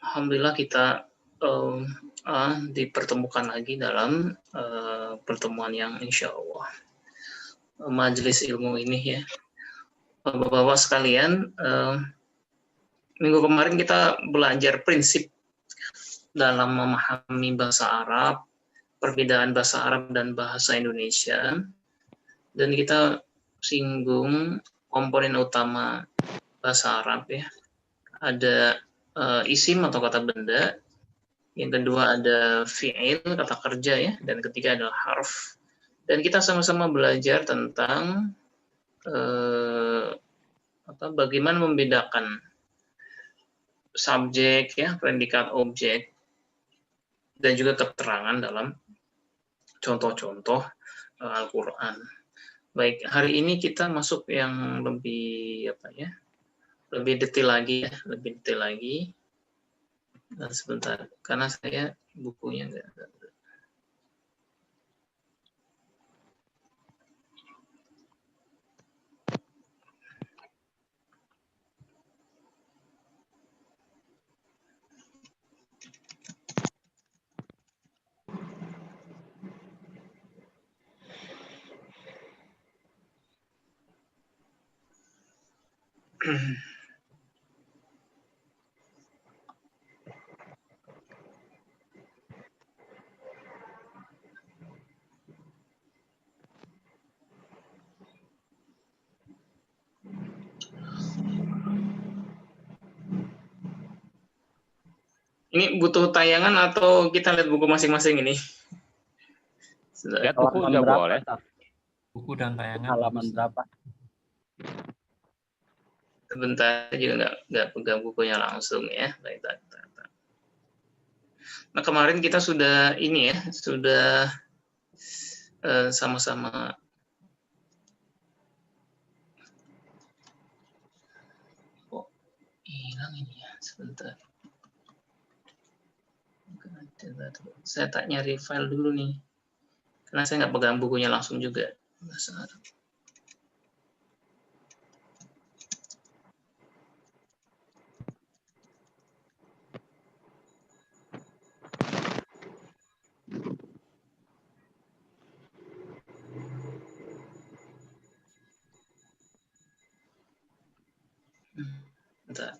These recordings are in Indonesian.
Alhamdulillah kita dipertemukan lagi dalam pertemuan yang insya Allah majelis ilmu ini ya. Bapak-bapak sekalian, minggu kemarin kita belajar prinsip dalam memahami bahasa Arab, perbedaan bahasa Arab dan bahasa Indonesia, dan kita singgung komponen utama bahasa Arab ya. Ada isim atau kata benda, yang kedua ada fi'il, kata kerja ya, dan ketiga adalah harf. Dan kita sama-sama belajar tentang bagaimana membedakan subjek ya, predikat, objek, dan juga keterangan dalam contoh-contoh Al-Quran. Baik, hari ini kita masuk yang lebih lebih detail lagi ya, lebih detail lagi. Nah, sebentar, karena saya bukunya nggak ada. Ini butuh tayangan atau kita lihat buku masing-masing ini? Lihat buku juga boleh. Buku dan tayangan. Halaman berapa? Sebentar, juga nggak pegang bukunya langsung ya. Nah, kemarin kita sudah ini ya, sudah sama-sama hilang ini ya, sebentar. Saya tak nyari file dulu nih, karena saya nggak pegang bukunya langsung juga. Bahasa Arab. Bentar.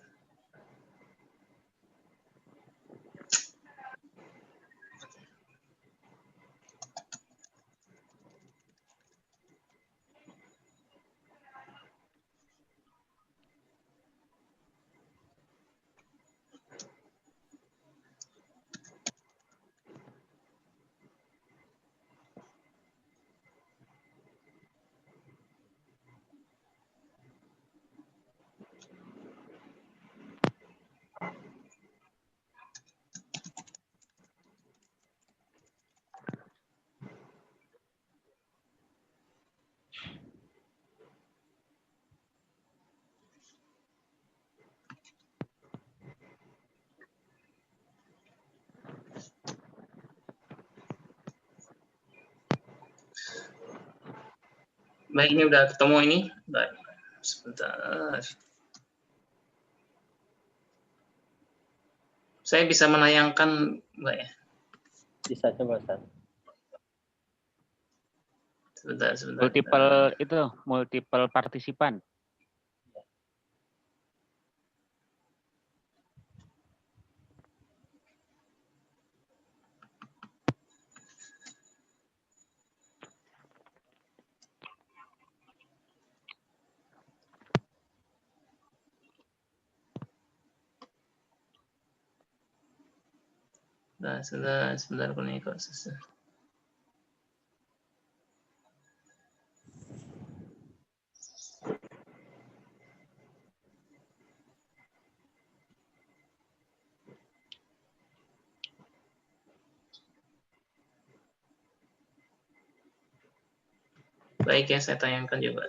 Baik, ini udah ketemu ini. Baik, sebentar. Saya bisa menayangkan, Mbak ya? Bisa coba, Ustaz. Sebentar. Multiple partisipan. Nah, sebentar nih kok susah. Baik ya, saya tayangkan juga.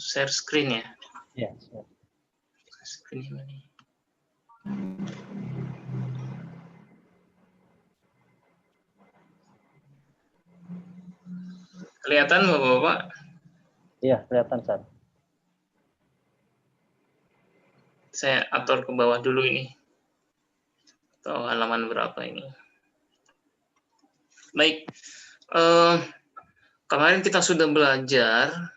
Share screen ya? Ya. Screen ini. Kelihatan Bapak-bapak? Iya, kelihatan, Ustaz. Saya atur ke bawah dulu ini. Atau halaman berapa ini? Baik. Kemarin kita sudah belajar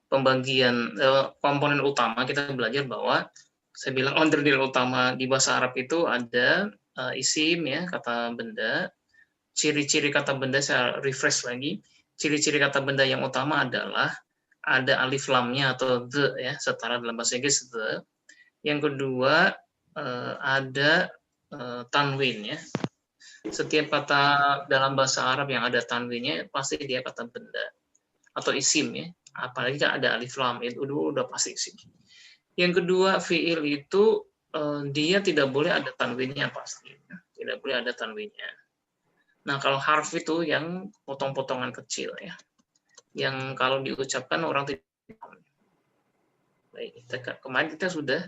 pembagian komponen utama. Kita belajar bahwa saya bilang onderdil utama di bahasa Arab itu ada isim ya, kata benda. Ciri-ciri kata benda saya refresh lagi. Ciri-ciri kata benda yang utama adalah ada alif lamnya atau the ya, setara dalam bahasa Inggris the. Yang kedua ada tanwin ya. Setiap kata dalam bahasa Arab yang ada tanwinnya pasti dia kata benda atau isim ya. Apalagi ada alif lam itu udah pasti isim. Yang kedua fiil itu dia tidak boleh ada tanwinnya pasti. Tidak boleh ada tanwinnya. Nah, kalau harf itu yang potong-potongan kecil ya. Yang kalau diucapkan orang tidak paham. Baik, kemarin kita sudah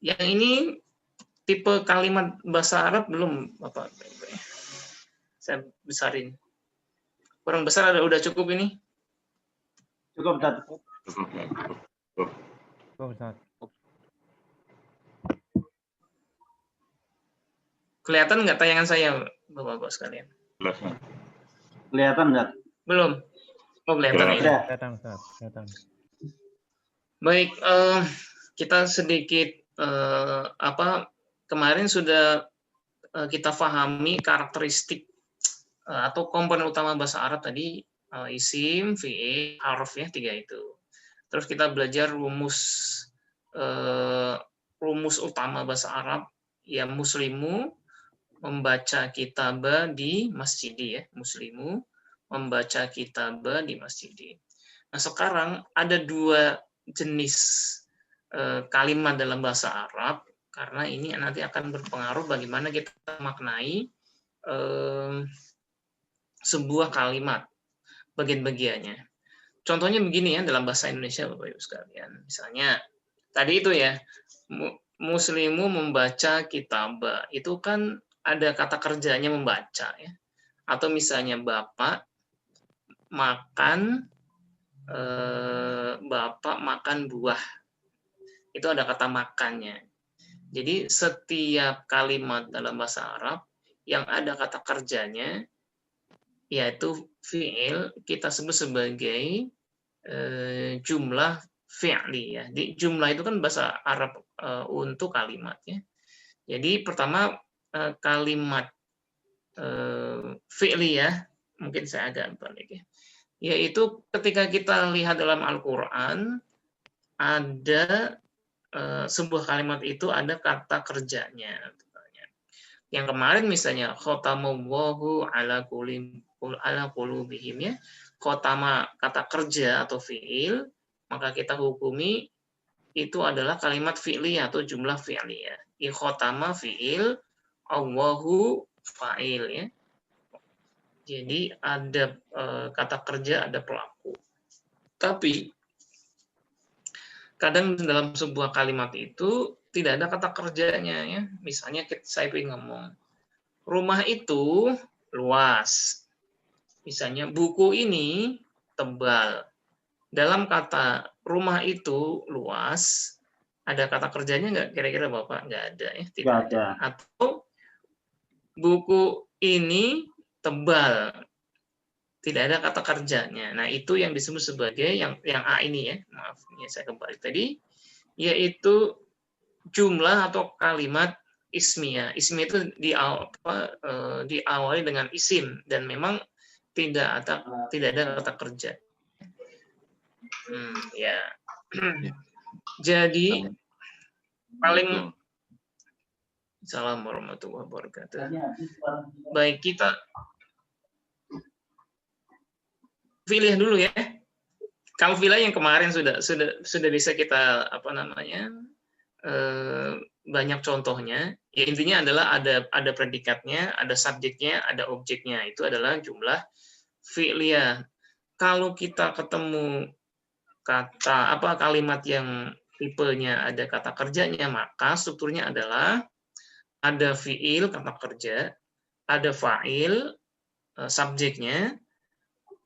yang ini tipe kalimat bahasa Arab belum Bapak? Saya besarin. Kurang besar udah cukup ini? Cukup, Ustaz. Cukup, Ustaz. Kelihatan nggak tayangan saya, Bapak-Bapak sekalian? Kelihatan, Ustaz? Belum. Oh, kelihatan ya. Kelihatan, Ustaz. Kelihatan. Baik, kita sedikit kemarin sudah kita pahami karakteristik atau komponen utama bahasa Arab tadi, isim, fi'il, harf ya, 3 itu. Terus kita belajar rumus utama bahasa Arab, ya muslimu membaca kitabah di masjidi ya, muslimu membaca kitabah di masjidi. Nah, sekarang ada 2 jenis kalimat dalam bahasa Arab, karena ini nanti akan berpengaruh bagaimana kita maknai sebuah kalimat, bagian-bagiannya. Contohnya begini ya, dalam bahasa Indonesia Bapak Ibu sekalian. Misalnya, tadi itu ya, muslimu membaca kitabah, itu kan ada kata kerjanya membaca ya. Atau misalnya Bapak makan buah. Itu ada kata makannya. Jadi setiap kalimat dalam bahasa Arab yang ada kata kerjanya, yaitu fi'il, kita sebut sebagai jumlah fi'li ya. Di jumlah itu kan bahasa Arab untuk kalimat ya. Jadi pertama kalimat fi'li ya, mungkin saya agak balik ya. Yaitu ketika kita lihat dalam Al-Qur'an ada sebuah kalimat itu ada kata kerjanya. Yang kemarin misalnya khotamallahu ala qulubihim ya. Khotama kata kerja atau fiil, maka kita hukumi itu adalah kalimat fi'liyah atau jumlah fi'liyah. Khotama fiil, Allahu fa'il ya. Jadi ada kata kerja, ada pelaku. Tapi kadang dalam sebuah kalimat itu tidak ada kata kerjanya ya. Misalnya saya ingin ngomong, rumah itu luas. Misalnya buku ini tebal. Dalam kata rumah itu luas, ada kata kerjanya nggak kira-kira Bapak? Nggak ada ya. Tidak ada. Atau buku ini tebal. Tidak ada kata kerjanya. Nah, itu yang disebut sebagai yang A ini ya. Maaf, ya saya kembali tadi, yaitu jumlah atau kalimat ismiyah. Ismiyah itu diawali dengan isim dan memang tidak ada kata kerja. Ya. Jadi paling Assalamualaikum warahmatullahi wabarakatuh. Baik, kita pilih dulu ya. Kalau pilih yang kemarin sudah bisa kita banyak contohnya. Ya intinya adalah ada predikatnya, ada subjeknya, ada objeknya. Itu adalah jumlah fi'liyah. Kalau kita ketemu kalimat yang tipenya ada kata kerjanya, maka strukturnya adalah ada fiil kata kerja, ada fa'il subjeknya,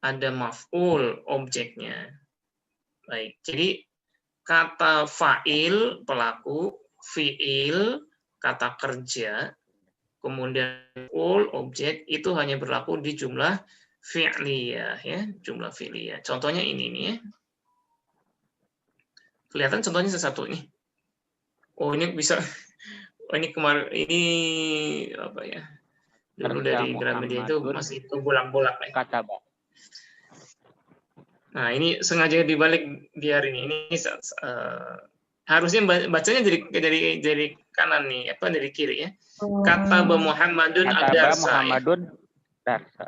ada maf'ul objeknya. Baik, jadi kata fa'il pelaku, fiil kata kerja, kemudian maf'ul objek itu hanya berlaku di jumlah fi'liyah ya, jumlah fi'liyah. Contohnya ini nih ya. Kelihatan contohnya satu nih. Oh, ini bisa ini kemarin ini apa ya? Dulu Kerja dari Gramedia itu Muhammadun masih bolak-bolak ya. kataba. Nah, ini sengaja dibalik biar ini harusnya bacanya dari kanan nih, apa dari kiri ya. Kata Muhammadun Kataba ad-darsa. Muhammadun darsa.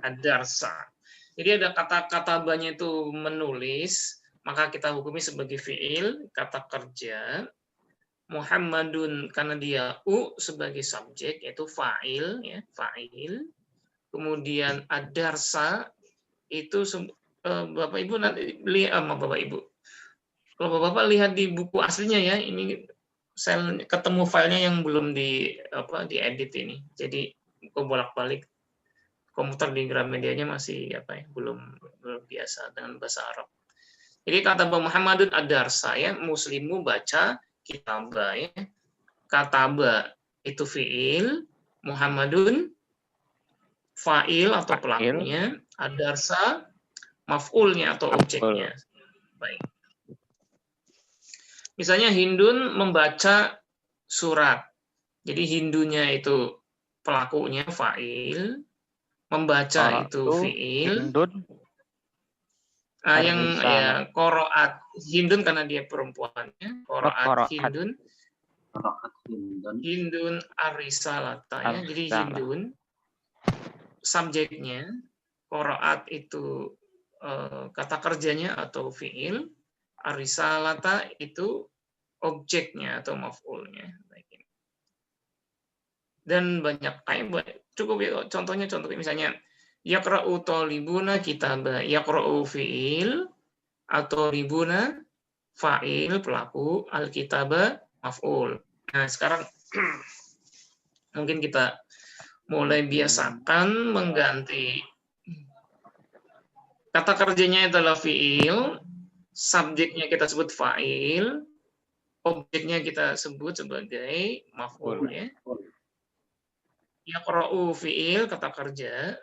Ad-darsa. Jadi ada kata-kata banyak itu menulis, maka kita hukumi sebagai fiil, kata kerja. Muhammadun karena dia sebagai subjek yaitu fa'il ya, fa'il. Kemudian ad-darsa itu Bapak Ibu nanti lihat Bapak Ibu. Kalau Bapak lihat di buku aslinya ya, ini saya ketemu filenya yang belum diedit ini. Jadi kok bolak-balik komputer di Gramedianya masih belum biasa dengan bahasa Arab. Jadi kata Muhammadun ad-darsa ya, muslimu baca kitaba ya. Kataba itu fiil, Muhammadun fa'il atau pelakunya, ad-darsa maf'ulnya atau objeknya. Baik. Misalnya Hindun membaca surat. Jadi Hindunya itu pelakunya fa'il, membaca itu fiil. Hindun. Yang ya qiraat Hindun karena dia perempuannya, qiraat Hindun. Hindun arisalata ya. Jadi Hindun subjeknya, qiraat itu kata kerjanya atau fiil, arisalata itu objeknya atau maf'ulnya. Dan banyak cukup ya contohnya misalnya yaqra'u talibuna kitaba, yaqra'u fiil atau libuna fa'il pelaku, al-kitaba maf'ul. Nah, sekarang mungkin kita mulai biasakan mengganti kata kerjanya adalah fiil, subjeknya kita sebut fa'il, objeknya kita sebut sebagai maf'ul ya. Yaqra'u fiil kata kerja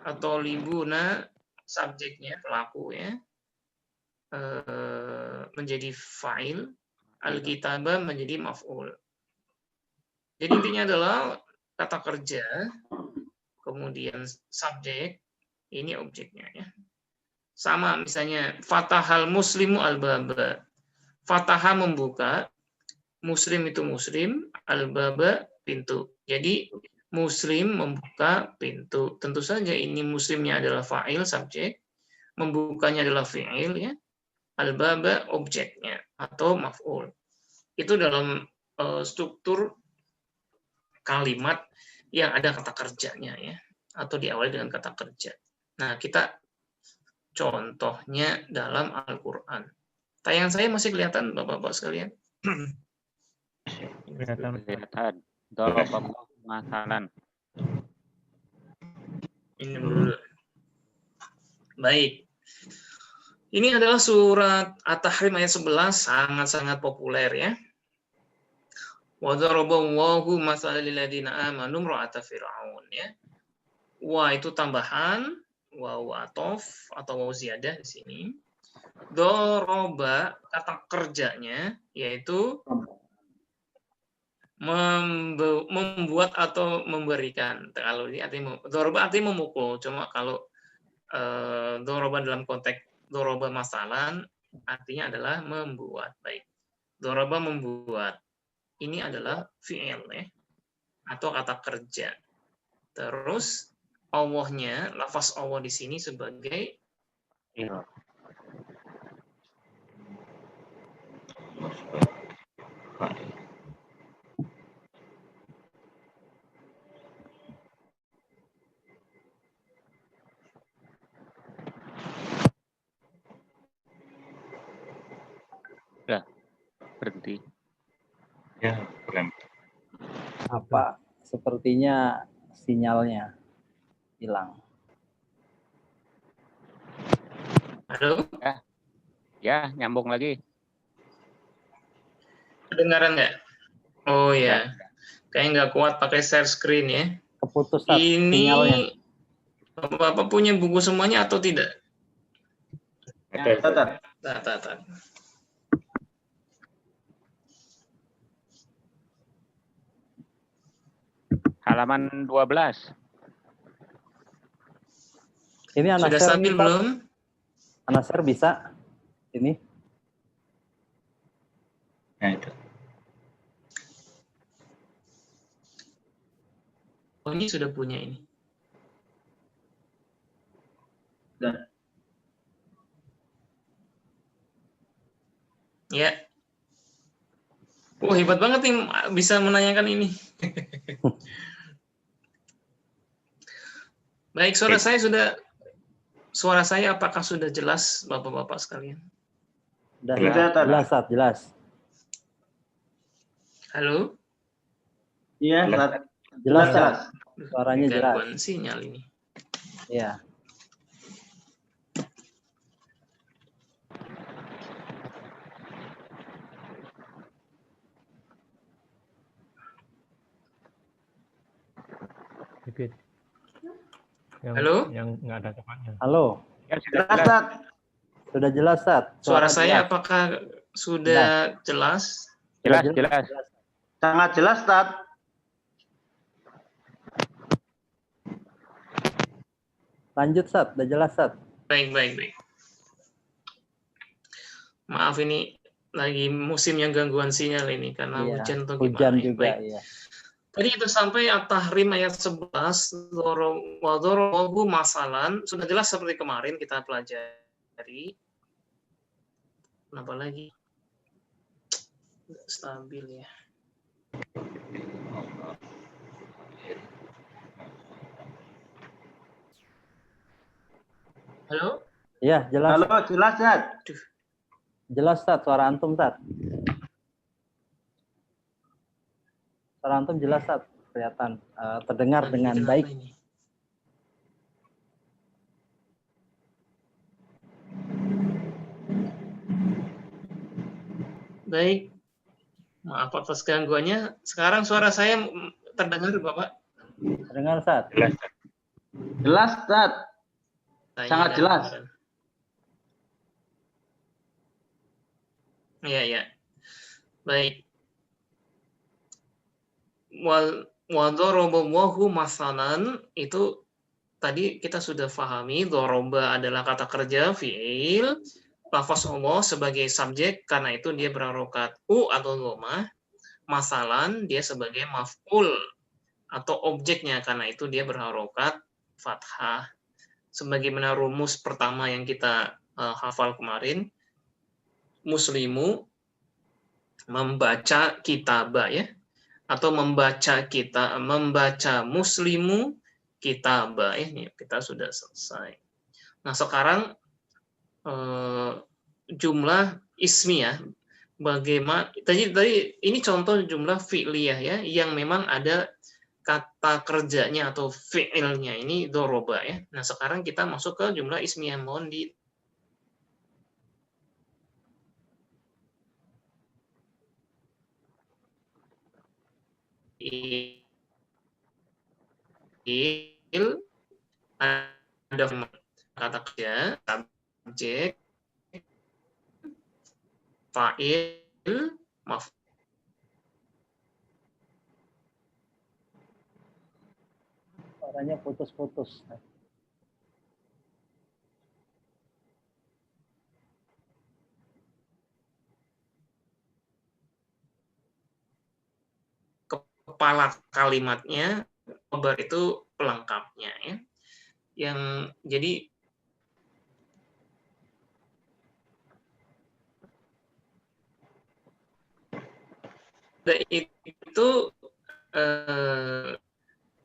atau libuna subjeknya pelaku ya. Menjadi fa'il, al-kitaba menjadi maf'ul. Jadi intinya adalah kata kerja, kemudian subjek, ini objeknya ya. Sama misalnya fatahal muslimu al-baba. Fataha membuka, muslim itu muslim, al-baba pintu. Jadi muslim membuka pintu. Tentu saja ini muslimnya adalah fa'il subjek, membukanya adalah fi'il ya. Al-baba objeknya atau maf'ul. Itu dalam struktur kalimat yang ada kata kerjanya ya, atau diawali dengan kata kerja. Nah, kita contohnya dalam Al-Qur'an. Tayangan saya masih kelihatan Bapak-bapak sekalian? Kelihatan. Daraballahu masalan. Ini dulu. Baik. Ini adalah surat At-Tahrim ayat 11, sangat-sangat populer ya. Wa daraballahu masalan lil ladzina amanu imra'ata fir'aun ya. Wa itu tambahan, waw atof atau waw ziyadah di sini. Doroba kata kerjanya yaitu membuat atau memberikan. Kalau ini artinya doroba artinya memukul. Cuma kalau doroba dalam konteks doroba masalan artinya adalah membuat. Baik. Doroba membuat. Ini adalah fi'il ya, atau kata kerja. Terus Allahnya, lafaz Allah di sini sebagai Ya. Ya, keren. Apa? Sepertinya sinyalnya hilang. Halo, Ya, nyambung lagi. kedengaran nggak? Oh Ya. ya, kayaknya nggak kuat pakai share screen ya. Keputus Sat, sinyalnya. Ini Bapak punya buku semuanya atau tidak? Ya, Ustaz. Tat. Halaman 12. Ini Sudah Anasir stabil bisa? belum? Anasir bisa? Ini? Nah, itu. Oh, ini sudah punya ini. Sudah. Ya. Hebat banget nih bisa menanyakan ini. Baik, suara saya apakah sudah jelas Bapak-bapak sekalian? Sudah, Sudah, Ustaz. jelas, Sat, jelas. Halo? Iya, Ustaz. Jelas, Sat. Jelas. Suaranya jelas. Gangguan sinyal ini. Iya. Dikit. Yang, Halo? Yang nggak ada depannya. Halo, Ya, sudah Jelas, jelas. Ustaz. sudah jelas, Sat. Suara saya jelas. apakah sudah jelas? Jelas, Sudah jelas. Sangat jelas, Ustaz. Lanjut, Sat. Sudah jelas, Sat. Baik. Maaf ini lagi musimnya gangguan sinyal ini karena Iya, hujan atau hujan gimana. juga, Baik. iya. Tadi kita sampai At-Tahrim ayat 11, wa darabahu masalan, sudah jelas seperti kemarin kita pelajari. Kenapa lagi? Nggak stabil ya. Halo? Iya, jelas. Halo, jelas, Ustaz. Jelas, Sat. Suara antum, Sat. Suara antum jelas, Sat. Kelihatan. Terdengar Lagi dengan kenapa baik. ini? Baik. Maaf atas gangguannya. Sekarang suara saya terdengar, Bapak? Terdengar, Sat. Jelas. Jelas, Ustaz. Saya Sangat nggak jelas. dengar. Iya. Baik. Wa daraballahu masalan itu tadi kita sudah pahami, doroba adalah kata kerja fi'il, lafaz Allah sebagai subjek karena itu dia berharokat u atau dhamma, masalan dia sebagai maf'ul atau objeknya karena itu dia berharokat fathah. Sebagaimana rumus pertama yang kita hafal kemarin, muslimu membaca kitabah ya, atau membaca muslimu kitabah ya, ini kita sudah selesai. Nah sekarang jumlah ismiyah, bagaimana tadi ini contoh jumlah fi'liyah ya, yang memang ada kata kerjanya atau fi'ilnya ini doroba ya. Nah sekarang kita masuk ke jumlah ismiyah, mohon di ada kata kerja, subjek, fa'il, maf'ul. Suaranya putus-putus. Kepala kalimatnya, khobar itu pelengkapnya ya. Yang jadi itu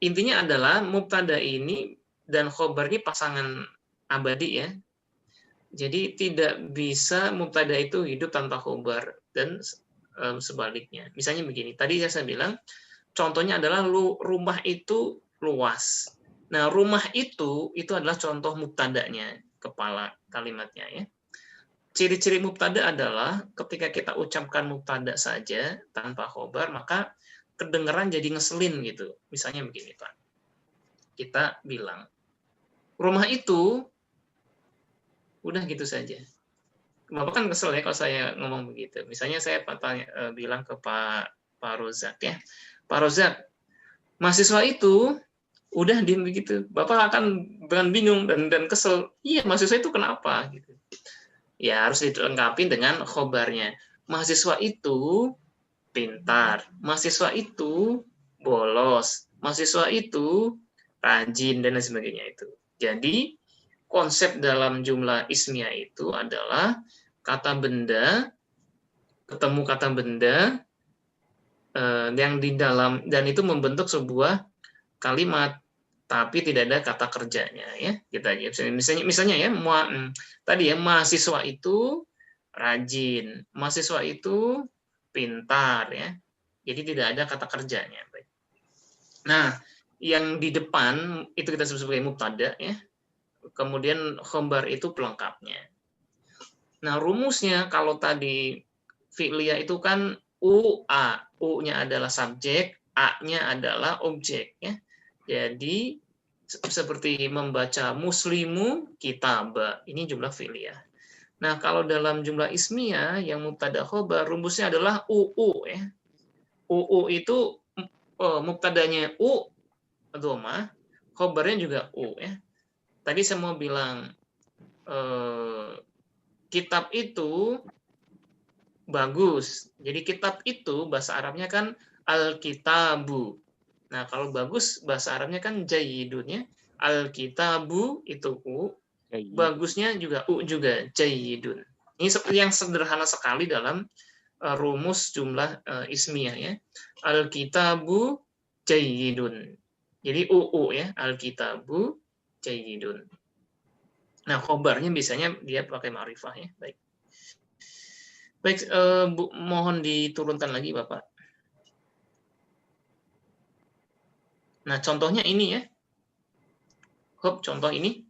intinya adalah mubtada ini dan khobar ini pasangan abadi ya. Jadi tidak bisa mubtada itu hidup tanpa khobar, dan sebaliknya. Misalnya begini, tadi saya bilang contohnya adalah rumah itu luas. Nah, rumah itu adalah contoh mubtada'nya, kepala kalimatnya ya. Ciri-ciri mubtada adalah ketika kita ucapkan mubtada saja tanpa khobar, maka kedengeran jadi ngeselin gitu. Misalnya begini, Pak. Kita bilang, rumah itu, udah gitu saja. Bapak kan kesel ya kalau saya ngomong begitu. Misalnya saya bilang ke Pak Rozak ya. Pak Rozak, mahasiswa itu udah diem begitu. Bapak akan bingung dan kesel. Iya, mahasiswa itu kenapa? Gitu. Ya harus dilengkapi dengan khobarnya. Mahasiswa itu pintar, mahasiswa itu bolos, mahasiswa itu rajin, dan lain sebagainya itu. Jadi, konsep dalam jumlah ismiyah itu adalah kata benda, ketemu kata benda, yang di dalam, dan itu membentuk sebuah kalimat, tapi tidak ada kata kerjanya ya. Kita misalnya ya, tadi ya, mahasiswa itu rajin, mahasiswa itu pintar ya. Jadi tidak ada kata kerjanya. Nah, yang di depan itu kita sebut sebagai mubtada ya. Kemudian khobar itu pelengkapnya. Nah, rumusnya kalau tadi fi'liyah itu kan UA, U-nya adalah subjek, A-nya adalah objek ya. Jadi seperti membaca muslimu kitaba, ini jumlah fi'liyah. Nah, kalau dalam jumlah ismiyah yang mubtada khobar, rumusnya adalah UU ya. UU itu mubtadanya U dhamma, khobarnya juga U ya. Tadi saya mau bilang kitab itu bagus. Jadi kitab itu bahasa Arabnya kan al-kitabu. Nah, kalau bagus bahasa Arabnya kan jayyidun ya. Al-kitabu itu U, bagusnya juga U juga, jayyidun. Ini yang sederhana sekali dalam rumus jumlah ismiyah ya. Al-kitabu jayyidun. Jadi UU ya, al-kitabu jayyidun. Nah, khobarnya biasanya dia pakai ma'rifah ya. Baik. Baik, Bu, mohon diturunkan lagi Bapak. Nah, contohnya ini ya. Contoh ini.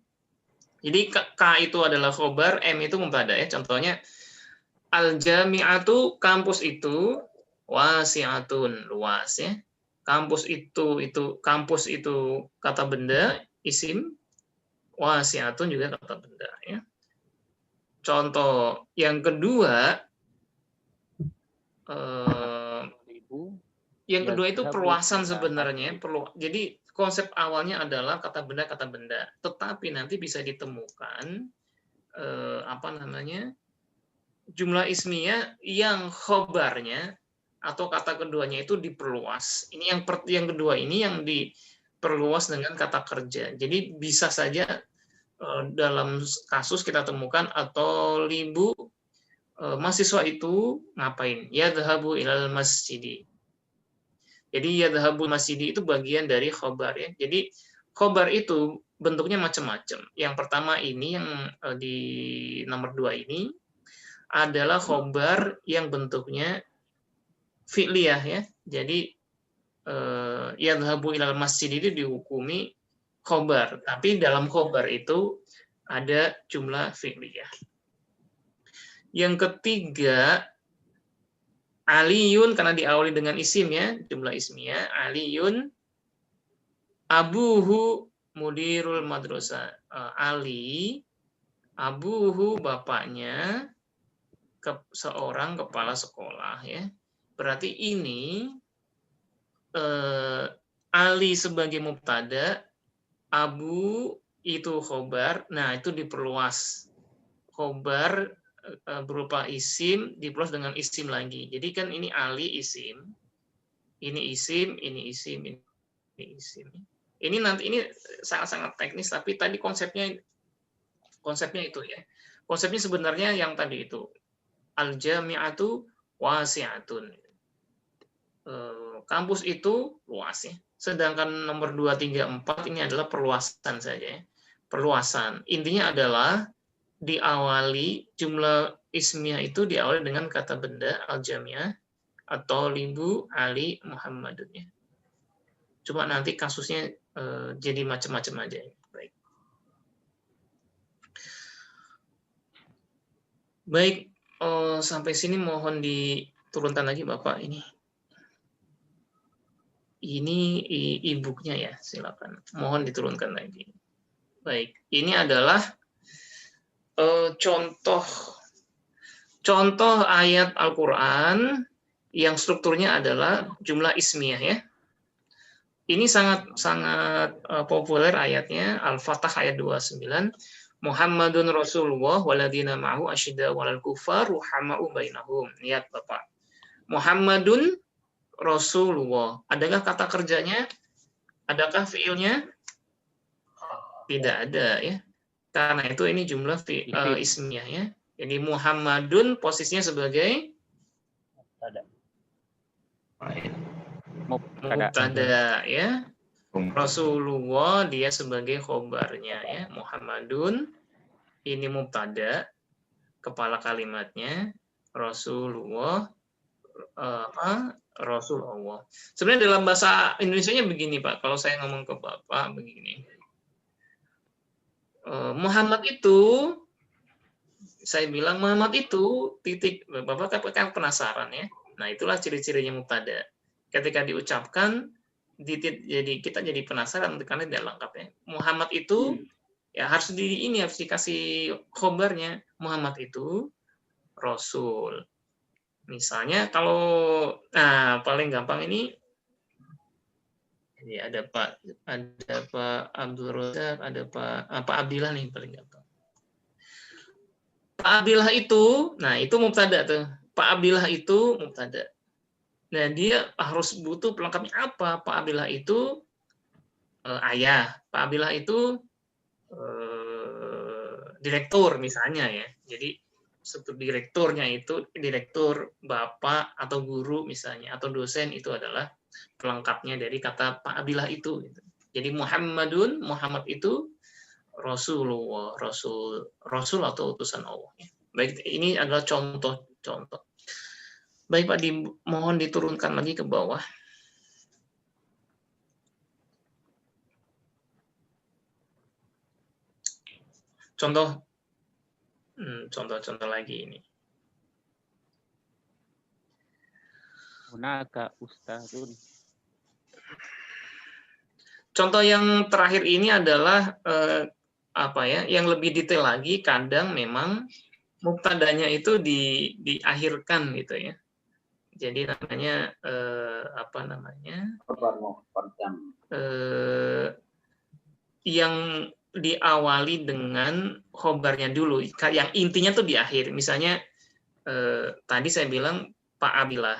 Jadi K itu adalah khobar, M itu mubtada ya. Contohnya al-jami'atu, kampus itu wasi'atun, luas ya. Kampus itu kata benda, isim, wasi'atun juga kata benda ya. Contoh yang kedua, itu perluasan sebenarnya. Jadi konsep awalnya adalah kata benda, tetapi nanti bisa ditemukan jumlah ismiyah yang khobarnya atau kata keduanya itu diperluas. Ini yang kedua ini yang diperluas dengan kata kerja. Jadi bisa saja dalam kasus kita temukan atau libu mahasiswa itu ngapain? Yadhabu ilal masjidi. Jadi yadhabu masjidi itu bagian dari khobar ya. Jadi khobar itu bentuknya macam-macam. Yang pertama ini yang di nomor 2 ini adalah khobar yang bentuknya fi'liyah ya. Jadi yadhabu ilal masjid itu dihukumi khobar, tapi dalam khobar itu ada jumlah fi'liyah. Yang ketiga, aliyun karena diawali dengan isim ya, jumlah ismiyah, aliyun abuhu mudirul madrasah. Ali, abuhu bapaknya, seorang kepala sekolah ya. Berarti ini Ali sebagai mubtada, abu itu khobar. Nah, itu diperluas. Khobar berupa isim diperluas dengan isim lagi. Jadi kan ini Ali isim, ini isim, ini isim, ini isim. Ini nanti ini sangat-sangat teknis, tapi tadi konsepnya itu ya. Konsepnya sebenarnya yang tadi itu al-jami'atu wasi'atun. Kampus itu luas ya. Sedangkan nomor 2, 3, 4 ini adalah perluasan saja ya. Perluasan. Intinya adalah diawali jumlah ismiyah itu diawali dengan kata benda al-jami'ah At-Thalibu Ali Muhammadun ya. Cuma nanti kasusnya jadi macam-macam aja. Baik. Baik, sampai sini mohon diturunkan lagi Bapak ini. Ini e-booknya ya, silakan. Mohon diturunkan lagi. Baik, ini adalah contoh ayat Al-Quran yang strukturnya adalah jumlah ismiyah ya. Ini sangat populer ayatnya, Al-Fatah ayat 29. Muhammadun Rasulullah waladina ma'hu asyidda walal kufar ruhama'u bainahum. Lihat Bapak. Muhammadun Rasulullah. Adakah kata kerjanya? Adakah fiilnya? Tidak ada ya. Karena itu ini jumlah ismiyah ya. Jadi Muhammadun posisinya sebagai mubtada ya. Rasulullah dia sebagai khobarnya ya. Muhammadun ini mubtada, kepala kalimatnya. Rasulullah Rasulullah. Sebenarnya dalam bahasa Indonesianya begini Pak, kalau saya ngomong ke Bapak begini. Muhammad itu, saya bilang Muhammad itu titik, Bapak kan penasaran ya. Nah itulah ciri-cirinya mubtada. Ketika diucapkan, jadi kita jadi penasaran karena tidak lengkap ya. Muhammad itu ya harus dikasih khobarnya. Muhammad itu Rasul. Misalnya kalau paling gampang ini ya ada Pak Abdul Razak, ada Pak Abdillah nih paling gampang. Pak Abdillah itu, nah itu mubtada tuh. Pak Abdillah itu mubtada. Nah dia harus butuh pelengkapnya apa? Pak Abdillah itu ayah. Pak Abdillah itu direktur misalnya ya. Jadi direkturnya itu direktur bapak atau guru misalnya atau dosen itu adalah pelengkapnya dari kata Pak Abdillah itu. Jadi Muhammad itu Rasulullah, Rasul atau utusan Allah. Baik, ini adalah contoh-contoh. Baik Pak, mohon diturunkan lagi ke bawah. Contoh lagi ini. Hunaka ustadun. Contoh yang terakhir ini adalah yang lebih detail lagi. Kadang memang mubtadanya itu diakhirkan gitu ya. Jadi namanya yang diawali dengan khobarnya dulu. Yang intinya tuh di akhir. Misalnya tadi saya bilang Pak Abdillah.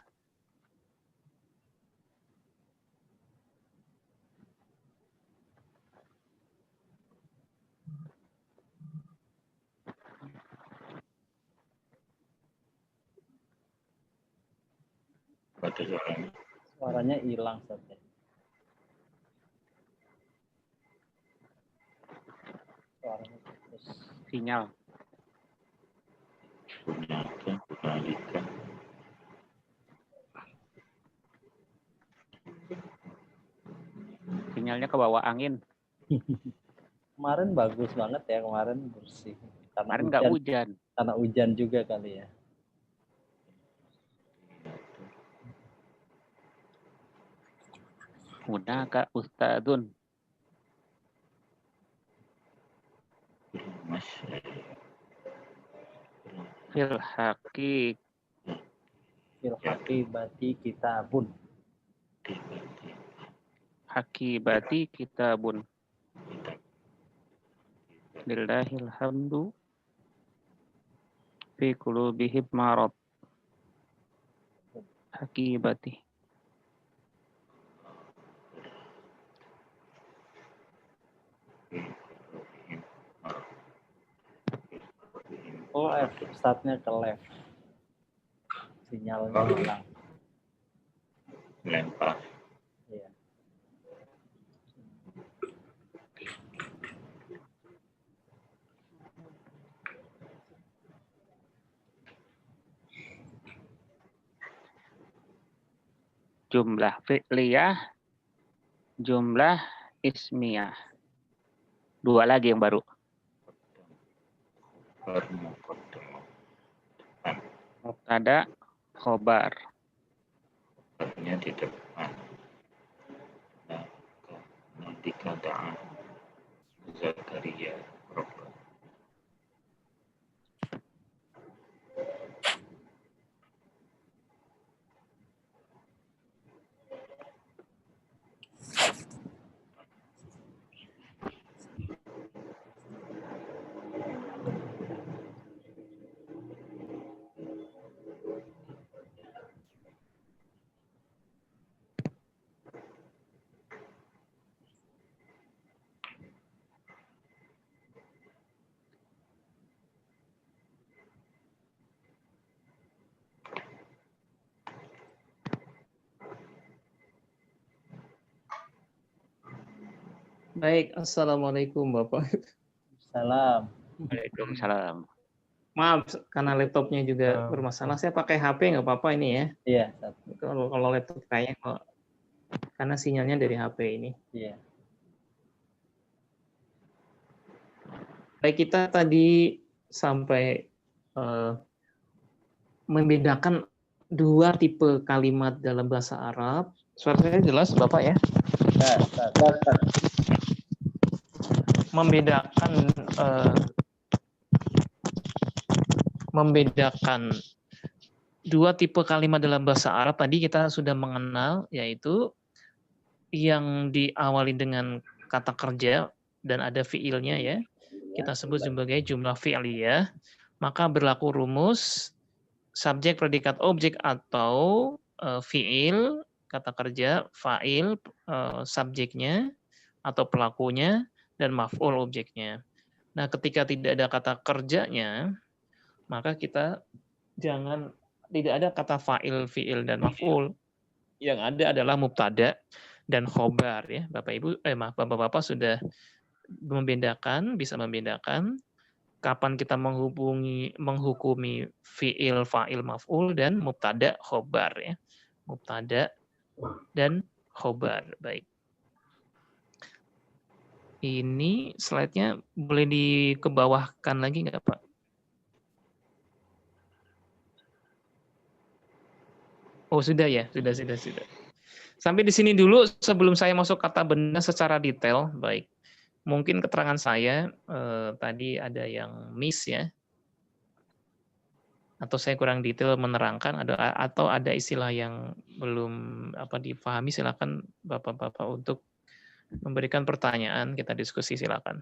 Suaranya hilang saja. Suaranya putus. Sinyal. Sinyalnya ke bawah angin. Kemarin bagus banget ya, kemarin bersih. Kemarin nggak hujan. Karena hujan juga kali ya. Hunaka ustadun. Fil hakibati kitabun. Hakibati kitabun. Lillahil hamdu fi qulubihim marad. Hakibati. Oh, startnya ke left. Sinyalnya hilang. Lempar. Iya. jumlah fi'liyah, jumlah ismiyah. Dua lagi yang baru. Khabar muqaddam. Mubtada, khobar. Khabarnya di depan. Nah, nanti kata Zakaria Robert. Baik, Assalamualaikum Bapak. Salam. Waalaikumsalam. Maaf, karena laptopnya juga Ah, bermasalah. Saya pakai HP nggak apa-apa ini ya. Iya, Ustaz. Kalau laptop kayaknya kok karena sinyalnya dari HP ini. Iya. Baik, kita tadi sampai membedakan dua tipe kalimat dalam bahasa Arab. Suara saya jelas, Bapak ya? Nah, Ustaz. Membedakan dua tipe kalimat dalam bahasa Arab tadi kita sudah mengenal, yaitu yang diawali dengan kata kerja dan ada fiilnya ya, kita sebut sebagai jumlah fi'liyah. Maka berlaku rumus subjek, predikat, objek atau fiil, kata kerja, fa'il, subjeknya atau pelakunya, dan maf'ul objeknya. Nah, ketika tidak ada kata kerjanya, maka kita tidak ada kata fa'il, fi'il, dan maf'ul. Yang ada adalah mubtada dan khobar ya. Bapak-bapak sudah bisa membedakan kapan kita menghukumi fi'il, fa'il, maf'ul, dan mubtada, khobar ya. Mubtada dan khobar. Baik. Ini slide-nya boleh dikebawahkan lagi nggak, Pak? Oh, sudah ya, sudah. Sampai di sini dulu sebelum saya masuk kata benda secara detail. Baik. Mungkin keterangan saya tadi ada yang miss ya. Atau saya kurang detail menerangkan atau ada istilah yang belum dipahami, silakan Bapak-bapak untuk memberikan pertanyaan, kita diskusi silakan.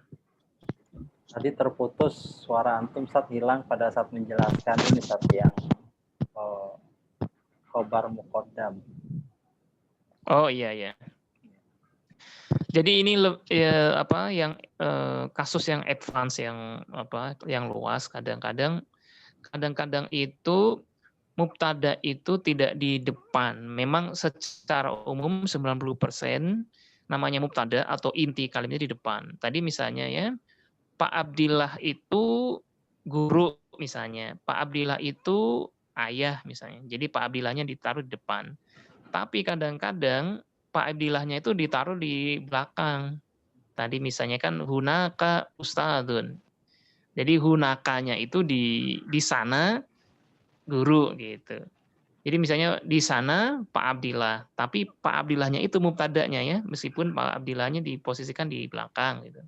Tadi terputus suara antum saat hilang pada saat menjelaskan ini saat yang khobar muqaddam. Oh iya. Jadi ini kasus yang advance yang luas. Kadang-kadang itu mubtada itu tidak di depan. Memang secara umum 90% namanya mubtada atau inti kalimatnya di depan. Tadi misalnya ya, Pak Abdillah itu guru misalnya. Pak Abdillah itu ayah misalnya. Jadi Pak Abdillahnya ditaruh di depan. Tapi kadang-kadang Pak Abdillahnya itu ditaruh di belakang. Tadi misalnya kan hunaka ustadun. Jadi hunakanya itu di sana guru gitu. Jadi misalnya di sana Pak Abdillah, tapi Pak Abdillahnya itu mubtadanya ya, meskipun Pak Abdillahnya diposisikan di belakang gitu.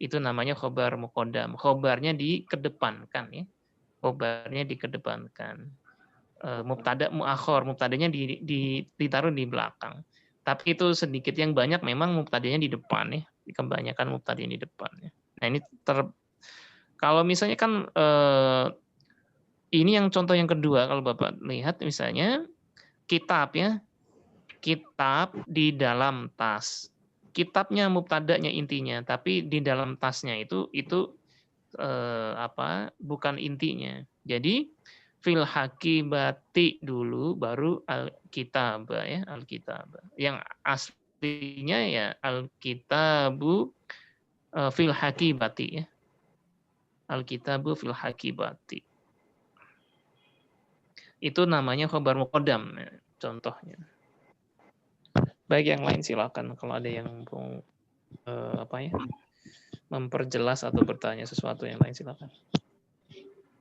Itu namanya khobar muqaddam. Khobarnya dikedepankan ya. Khobarnya dikedepankan. Mubtada muakhor, mubtadanya ditaruh di belakang. Tapi itu sedikit, yang banyak memang mubtadanya di depan ya. Kebanyakan mubtadanya di depan ya. Nah, ini kalau misalnya kan ini yang contoh yang kedua, kalau Bapak lihat misalnya kitab ya. Kitab di dalam tas. Kitabnya mubtadanya intinya, tapi di dalam tasnya itu bukan intinya. Jadi fil hakibati dulu baru al-kitab ya, al-kitab. Yang aslinya ya al-kitabu fil hakibati ya. Al-kitabu fil hakibati. Itu namanya khobar muqaddam ya, contohnya. Baik, yang lain silakan kalau ada yang mau memperjelas atau bertanya sesuatu yang lain silakan.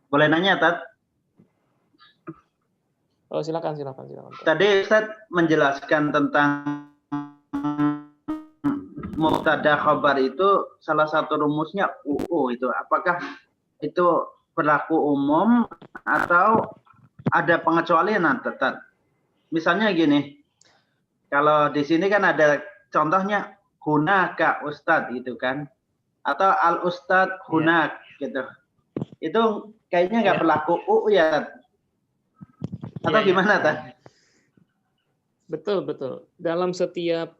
Boleh nanya, Tat? Oh, silakan. Tadi Ustaz menjelaskan tentang mubtada khabar itu salah satu rumusnya UU itu. Apakah itu berlaku umum atau ada pengecualian, Tat? Misalnya gini, kalau di sini kan ada contohnya hunaka ustad gitu kan, atau al ustad hunak gitu. Itu kayaknya nggak berlaku UU ya, atau gimana, Tat? Betul. Dalam setiap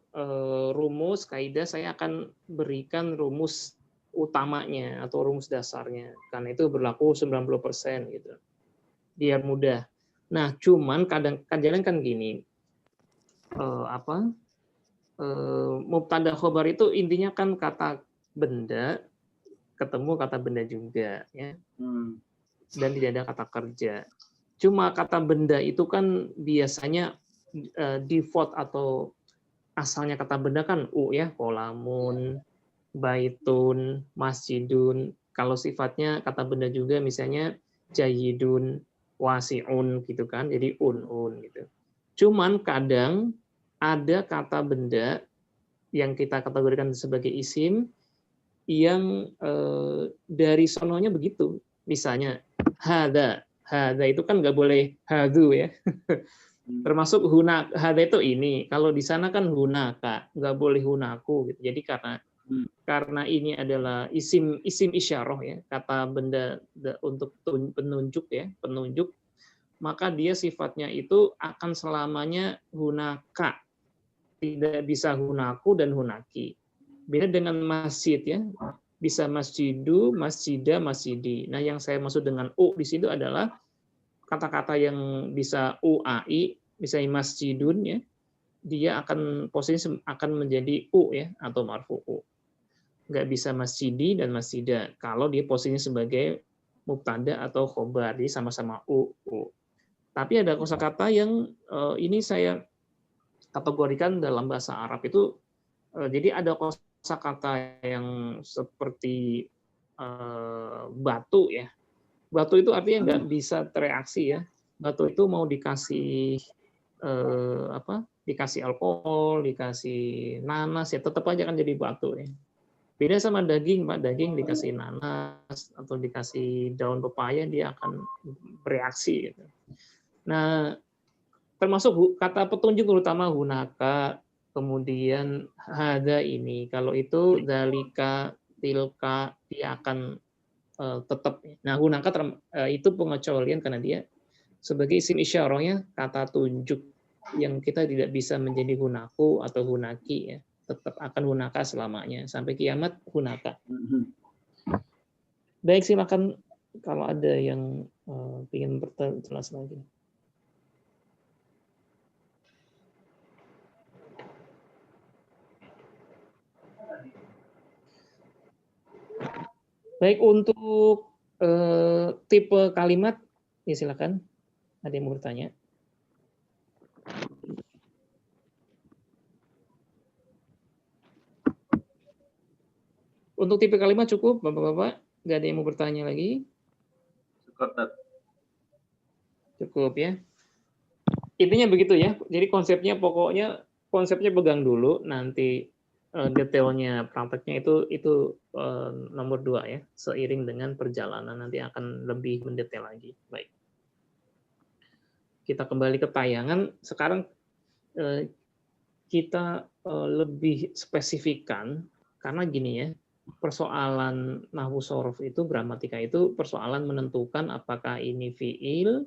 rumus kaidah saya akan berikan rumus utamanya atau rumus dasarnya. Karena itu berlaku 90% gitu. Biar mudah. Nah, cuman kadang-kadang kan gini. Mubtada khobar itu intinya kan kata benda ketemu kata benda juga ya. Dan tidak ada kata kerja. Cuma kata benda itu kan biasanya default atau asalnya kata benda kan ya, kolamun, baitun, masjidun. Kalau sifatnya kata benda juga misalnya jayidun, wasiun gitu kan. Jadi un gitu. Cuman kadang ada kata benda yang kita kategorikan sebagai isim yang dari sononya begitu. Misalnya hada itu kan nggak boleh hadu ya. Termasuk hada itu ini. Kalau di sana kan hunaka, nggak boleh hunaku gitu. Jadi karena ini adalah isim isyarah ya, kata benda untuk penunjuk ya, penunjuk, maka dia sifatnya itu akan selamanya hunaka. Tidak bisa hunaku dan hunaki. Beda dengan masjid ya. Bisa masjidu, masjida, masjidi. Nah, yang saya maksud dengan u di situ adalah kata-kata yang bisa uai, misalnya masjidun ya, dia akan posisi akan menjadi u ya atau marfu'u. Nggak bisa masjidi dan masjida kalau dia posisinya sebagai mubtada atau khobar, jadi sama-sama u. Tapi ada kosakata yang ini saya kategorikan dalam bahasa Arab itu, jadi ada kosakata yang seperti batu ya. Batu itu artinya nggak bisa tereaksi ya. Batu itu mau dikasih dikasih alkohol, dikasih nanas ya tetap aja kan jadi batu ya. Beda sama daging, Pak. Daging dikasih nanas atau dikasih daun pepaya dia akan bereaksi gitu. Nah, termasuk kata petunjuk terutama hunaka, kemudian hada ini. Kalau itu dalika, tilka, dia akan tetap. Nah, hunaka itu pengecualian karena dia sebagai isim isyarahnya kata tunjuk yang kita tidak bisa menjadi hunaku atau hunaki ya. Tetap akan hunaka selamanya sampai kiamat hunaka. Baik, silakan kalau ada yang ingin berjelas lagi. Baik, untuk tipe kalimat, ya silakan. Ada yang mau bertanya? Untuk tipe kalimat cukup, Bapak-Bapak? Nggak ada yang mau bertanya lagi? Cukup ya. Intinya begitu ya. Jadi konsepnya pegang dulu, nanti detailnya prakteknya itu nomor 2 ya. Seiring dengan perjalanan nanti akan lebih mendetail lagi. Baik. Kita kembali ke tayangan. Sekarang kita lebih spesifikkan karena gini ya. Persoalan nahwu shorof itu, gramatika itu persoalan menentukan apakah ini fiil,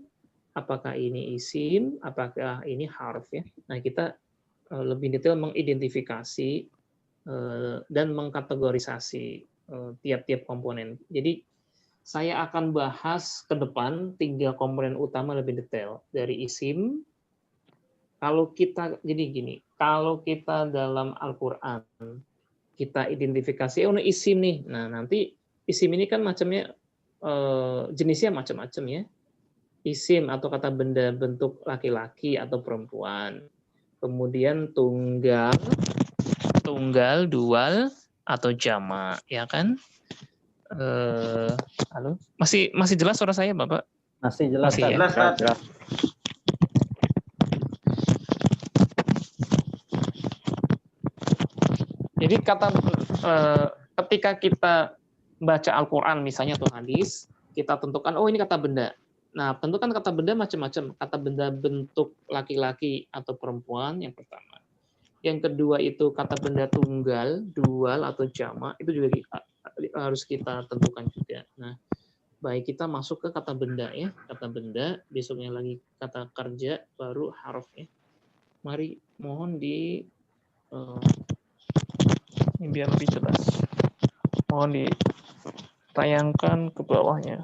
apakah ini isim, apakah ini harf ya. Nah, kita lebih detail mengidentifikasi dan mengkategorisasi tiap-tiap komponen. Jadi saya akan bahas ke depan 3 komponen utama lebih detail dari isim. Kalau kita kalau kita dalam Al-Qur'an kita identifikasi isim nih. Nah, nanti isim ini kan macamnya jenisnya macam-macam ya. Isim atau kata benda bentuk laki-laki atau perempuan. kemudian tunggal, dual, atau jamak, ya kan? Halo, masih jelas suara saya, Bapak? Masih jelas, Masih ya? Jelas, Ustaz. Jadi ketika kita baca Al-Quran misalnya atau hadis, kita tentukan, oh ini kata benda. Nah, tentukan kata benda macam-macam. Kata benda bentuk laki-laki atau perempuan yang pertama. Yang kedua itu kata benda tunggal, dual, atau jamak, itu juga harus kita tentukan juga. Nah, baik kita masuk ke kata benda ya. Kata benda, besoknya lagi kata kerja, baru harf ya. Mari mohon ini biar lebih jelas. Mohon ditayangkan ke bawahnya.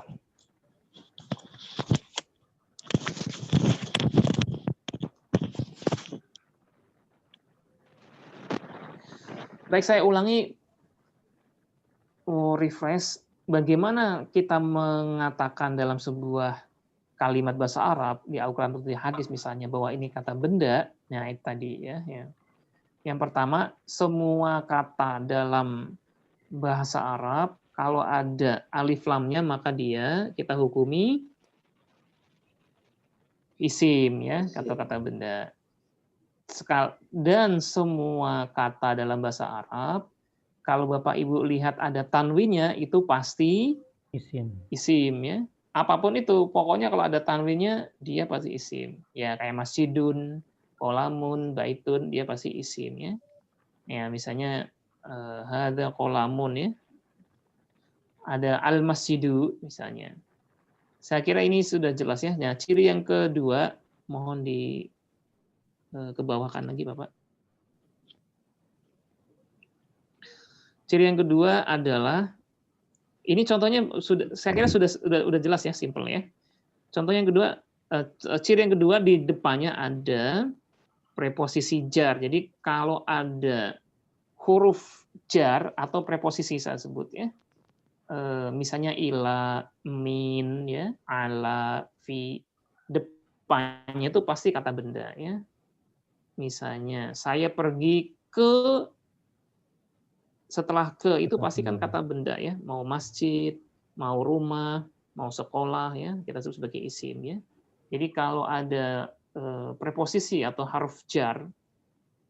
Baik, saya ulangi, refresh. Bagaimana kita mengatakan dalam sebuah kalimat bahasa Arab di Al-Quran atau di hadis misalnya bahwa ini kata benda? Nah, itu tadi ya. Yang pertama, semua kata dalam bahasa Arab kalau ada alif lamnya maka dia kita hukumi isim ya, kata-kata benda. Dan semua kata dalam bahasa Arab kalau Bapak Ibu lihat ada tanwinnya itu pasti isim ya. Apapun itu, pokoknya kalau ada tanwinnya dia pasti isim. Ya kayak masjidun, qolamun, baitun, dia pasti isim ya. Ya misalnya hadza qolamun ya. Ada al-masjidu misalnya. Saya kira ini sudah jelas ya. Nah, ciri yang kedua mohon kebawahkan lagi Bapak. Ciri yang kedua adalah ini contohnya saya kira sudah jelas ya, simple ya. Contoh yang kedua, ciri yang kedua di depannya ada preposisi jar. Jadi kalau ada huruf jar atau preposisi saya sebut ya, misalnya ila, min, ya, ala, fi, depannya itu pasti kata benda ya. Misalnya saya pergi ke, setelah ke itu pasti kan kata benda ya, mau masjid, mau rumah, mau sekolah ya, kita sebut sebagai isim ya. Jadi kalau ada preposisi atau huruf jar,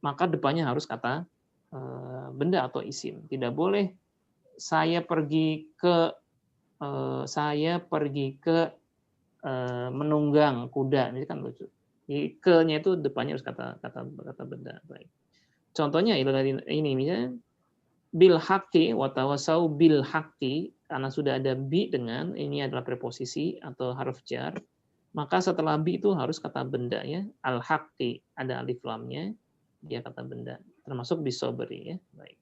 maka depannya harus kata benda atau isim. Tidak boleh saya pergi ke menunggang kuda, ini kan lucu. Jadi ke-nya itu depannya harus kata benda. Baik. Contohnya ini misalnya bil haqqi wa tawasau bil haqqi, karena sudah ada bi dengan ini adalah preposisi atau huruf jar, maka setelah bi itu harus kata benda ya. Al haqqi ada alif lamnya, dia kata benda. Termasuk bisobri ya. Baik.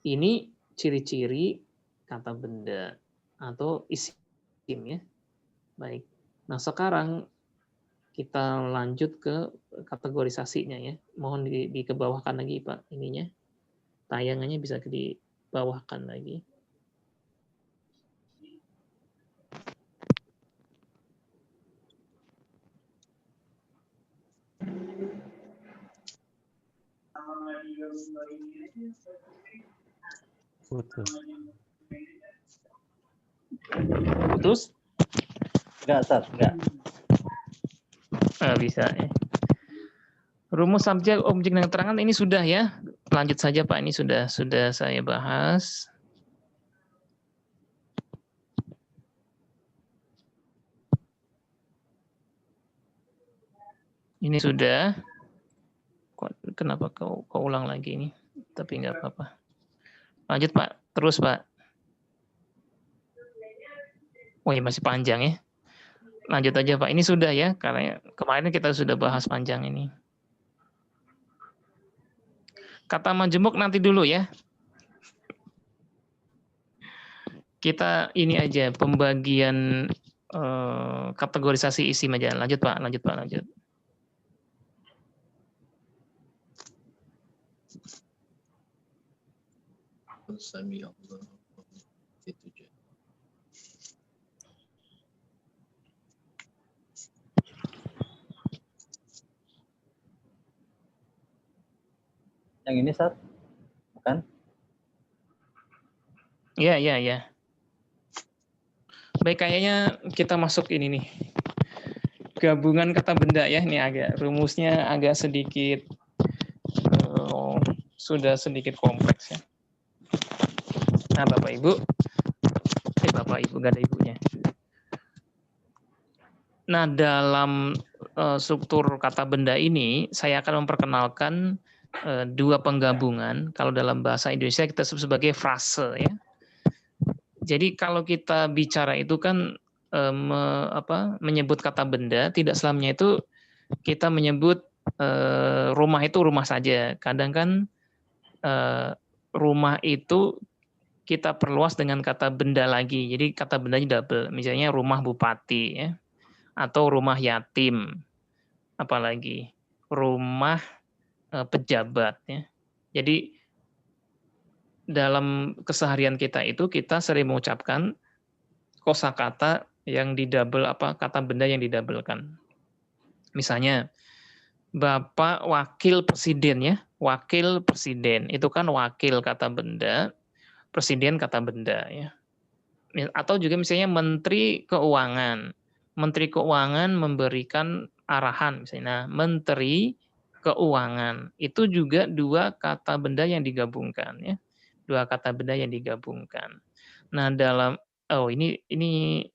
Ini ciri-ciri kata benda atau isim ya. Baik. Nah, sekarang kita lanjut ke kategorisasinya ya. Mohon dikebawahkan lagi Pak ininya. Tayangannya bisa dibawahkan lagi. Putus? Enggak, Ustaz, enggak. Bisa ya. Rumus subjek, objek, dan keterangan ini sudah ya. Lanjut saja Pak, ini sudah saya bahas. Ini sudah. Kenapa kau ulang lagi ini? Tapi nggak apa-apa. Lanjut Pak, terus Pak. Wih, masih panjang ya. Lanjut aja Pak, ini sudah ya, karena kemarin kita sudah bahas panjang ini. Kata majemuk nanti dulu ya. Kita ini aja, pembagian kategorisasi isim aja. Lanjut Pak, lanjut. Sami Allah. Yang ini Ustaz? Bukan? Ya. Baik, kayaknya kita masuk ini nih. Gabungan kata benda ya. Ini agak rumusnya agak sedikit sudah sedikit kompleks ya. Nah, Bapak Ibu. Bapak Ibu enggak ada ibunya. Nah, dalam struktur kata benda ini saya akan memperkenalkan dua penggabungan. Kalau dalam bahasa Indonesia kita sebut sebagai frase ya. Jadi kalau kita bicara itu kan menyebut kata benda, tidak selamanya itu kita menyebut rumah itu rumah saja. Kadang kan rumah itu kita perluas dengan kata benda lagi. Jadi kata bendanya double. Misalnya rumah bupati ya, atau rumah yatim, apalagi rumah pejabat ya. Jadi dalam keseharian kita itu kita sering mengucapkan kosakata yang didouble kata benda yang didabelkan. Misalnya Bapak wakil presiden ya, wakil presiden itu kan wakil kata benda, presiden kata benda ya. Atau juga misalnya menteri keuangan. Menteri keuangan memberikan arahan misalnya. Nah, menteri keuangan itu juga dua kata benda yang digabungkan ya. Dua kata benda yang digabungkan. Nah, dalam ini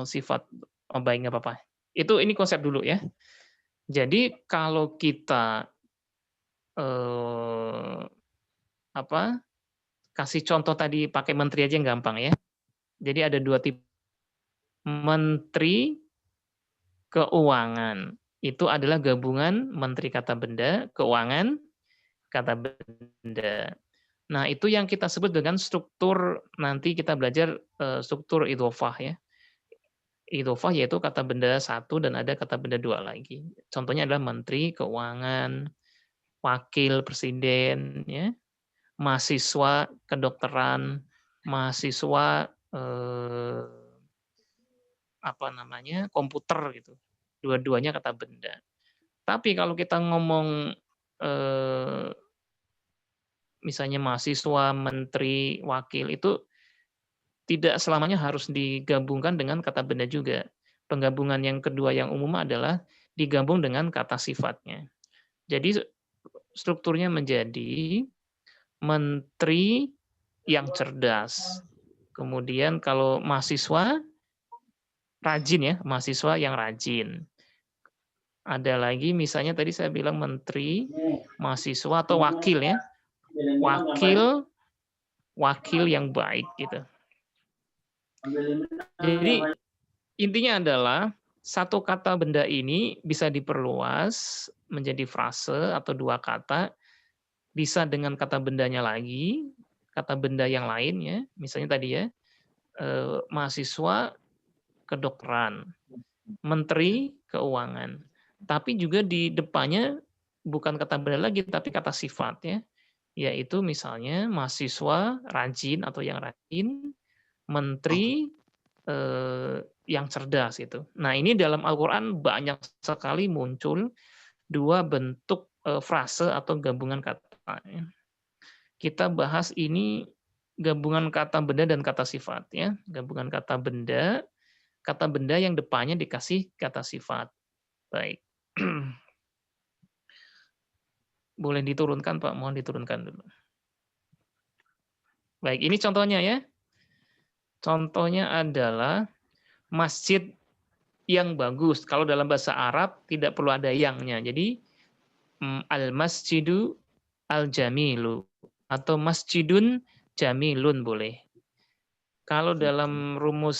sifat baik nggak apa-apa. Ini konsep dulu ya. Jadi kalau kita kasih contoh tadi pakai menteri aja yang gampang ya. Jadi ada dua tipe. Menteri keuangan itu adalah gabungan menteri kata benda, keuangan kata benda. Nah, itu yang kita sebut dengan struktur, nanti kita belajar struktur idhofah ya. Idhofah yaitu kata benda satu dan ada kata benda dua lagi. Contohnya adalah menteri keuangan, wakil presiden, ya, mahasiswa kedokteran, mahasiswa komputer gitu. Dua-duanya kata benda. Tapi kalau kita ngomong misalnya mahasiswa, menteri, wakil itu tidak selamanya harus digabungkan dengan kata benda juga. Penggabungan yang kedua yang umum adalah digabung dengan kata sifatnya. Jadi strukturnya menjadi menteri yang cerdas. Kemudian kalau mahasiswa rajin ya, mahasiswa yang rajin. Ada lagi misalnya tadi saya bilang menteri, mahasiswa atau wakil ya. Wakil yang baik gitu. Jadi intinya adalah satu kata benda ini bisa diperluas menjadi frase atau dua kata, bisa dengan kata bendanya lagi, kata benda yang lain ya, misalnya tadi ya, mahasiswa kedokteran, menteri keuangan, tapi juga di depannya bukan kata benda lagi, tapi kata sifat ya, yaitu misalnya mahasiswa rajin atau yang rajin, menteri yang cerdas itu. Nah, ini dalam Al-Qur'an banyak sekali muncul dua bentuk frase atau gabungan kata. Kita bahas ini gabungan kata benda dan kata sifat ya. Gabungan kata benda yang depannya dikasih kata sifat. Baik. Boleh diturunkan Pak, mohon diturunkan dulu. Baik, ini contohnya ya. Contohnya adalah masjid yang bagus. Kalau dalam bahasa Arab tidak perlu ada yangnya. Jadi al-masjidu al-jamilu atau masjidun jamilun boleh. Kalau dalam rumus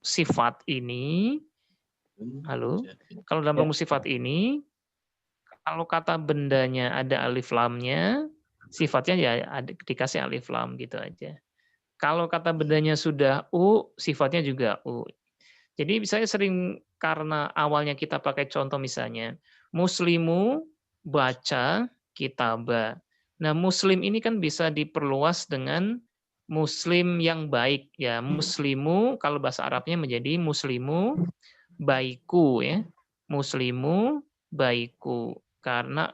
sifat ini, kalau dalam rumus sifat ini, kalau kata bendanya ada alif lamnya, sifatnya ya dikasih alif lam gitu aja. Kalau kata bendanya sudah u, sifatnya juga u. Jadi saya sering karena awalnya kita pakai contoh misalnya, muslimu baca kitabah. Nah, muslim ini kan bisa diperluas dengan muslim yang baik ya. Muslimu kalau bahasa Arabnya menjadi muslimu baiku ya. Muslimu baiku. Karena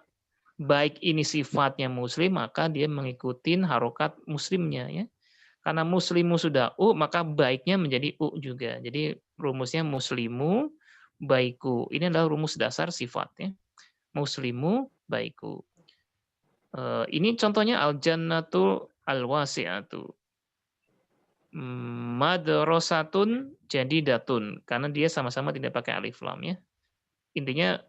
baik ini sifatnya muslim, maka dia mengikuti harokat muslimnya ya. Karena muslimu sudah u, maka baiknya menjadi u juga. Jadi rumusnya muslimu baiku. Ini adalah rumus dasar sifat ya. Muslimu baiku. Ini contohnya al-jannatu al-wasi'atu. Madrasatun jadidatun. Karena dia sama-sama tidak pakai alif lam ya. Intinya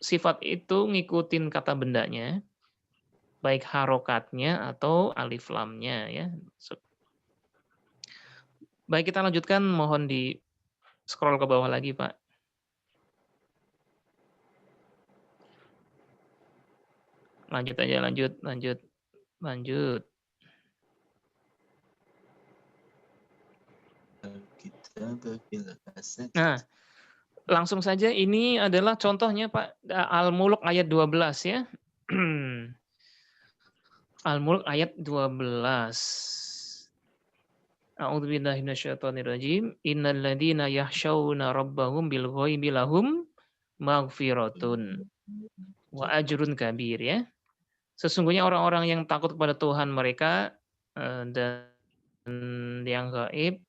sifat itu ngikutin kata bendanya, baik harokatnya atau alif lamnya ya. Baik, kita lanjutkan, mohon di scroll ke bawah lagi, Pak. Lanjut aja, lanjut. Nah, langsung saja ini adalah contohnya Pak, Al-Mulk ayat 12 ya. Al-Mulk ayat 12. A'udzubillahi minasyaitonirrajim. Innal ladzina yakhshawna rabbahum bil ghaibi lahum maghfiratun wa ajrun kabir ya. Sesungguhnya orang-orang yang takut kepada Tuhan mereka dan yang gaib,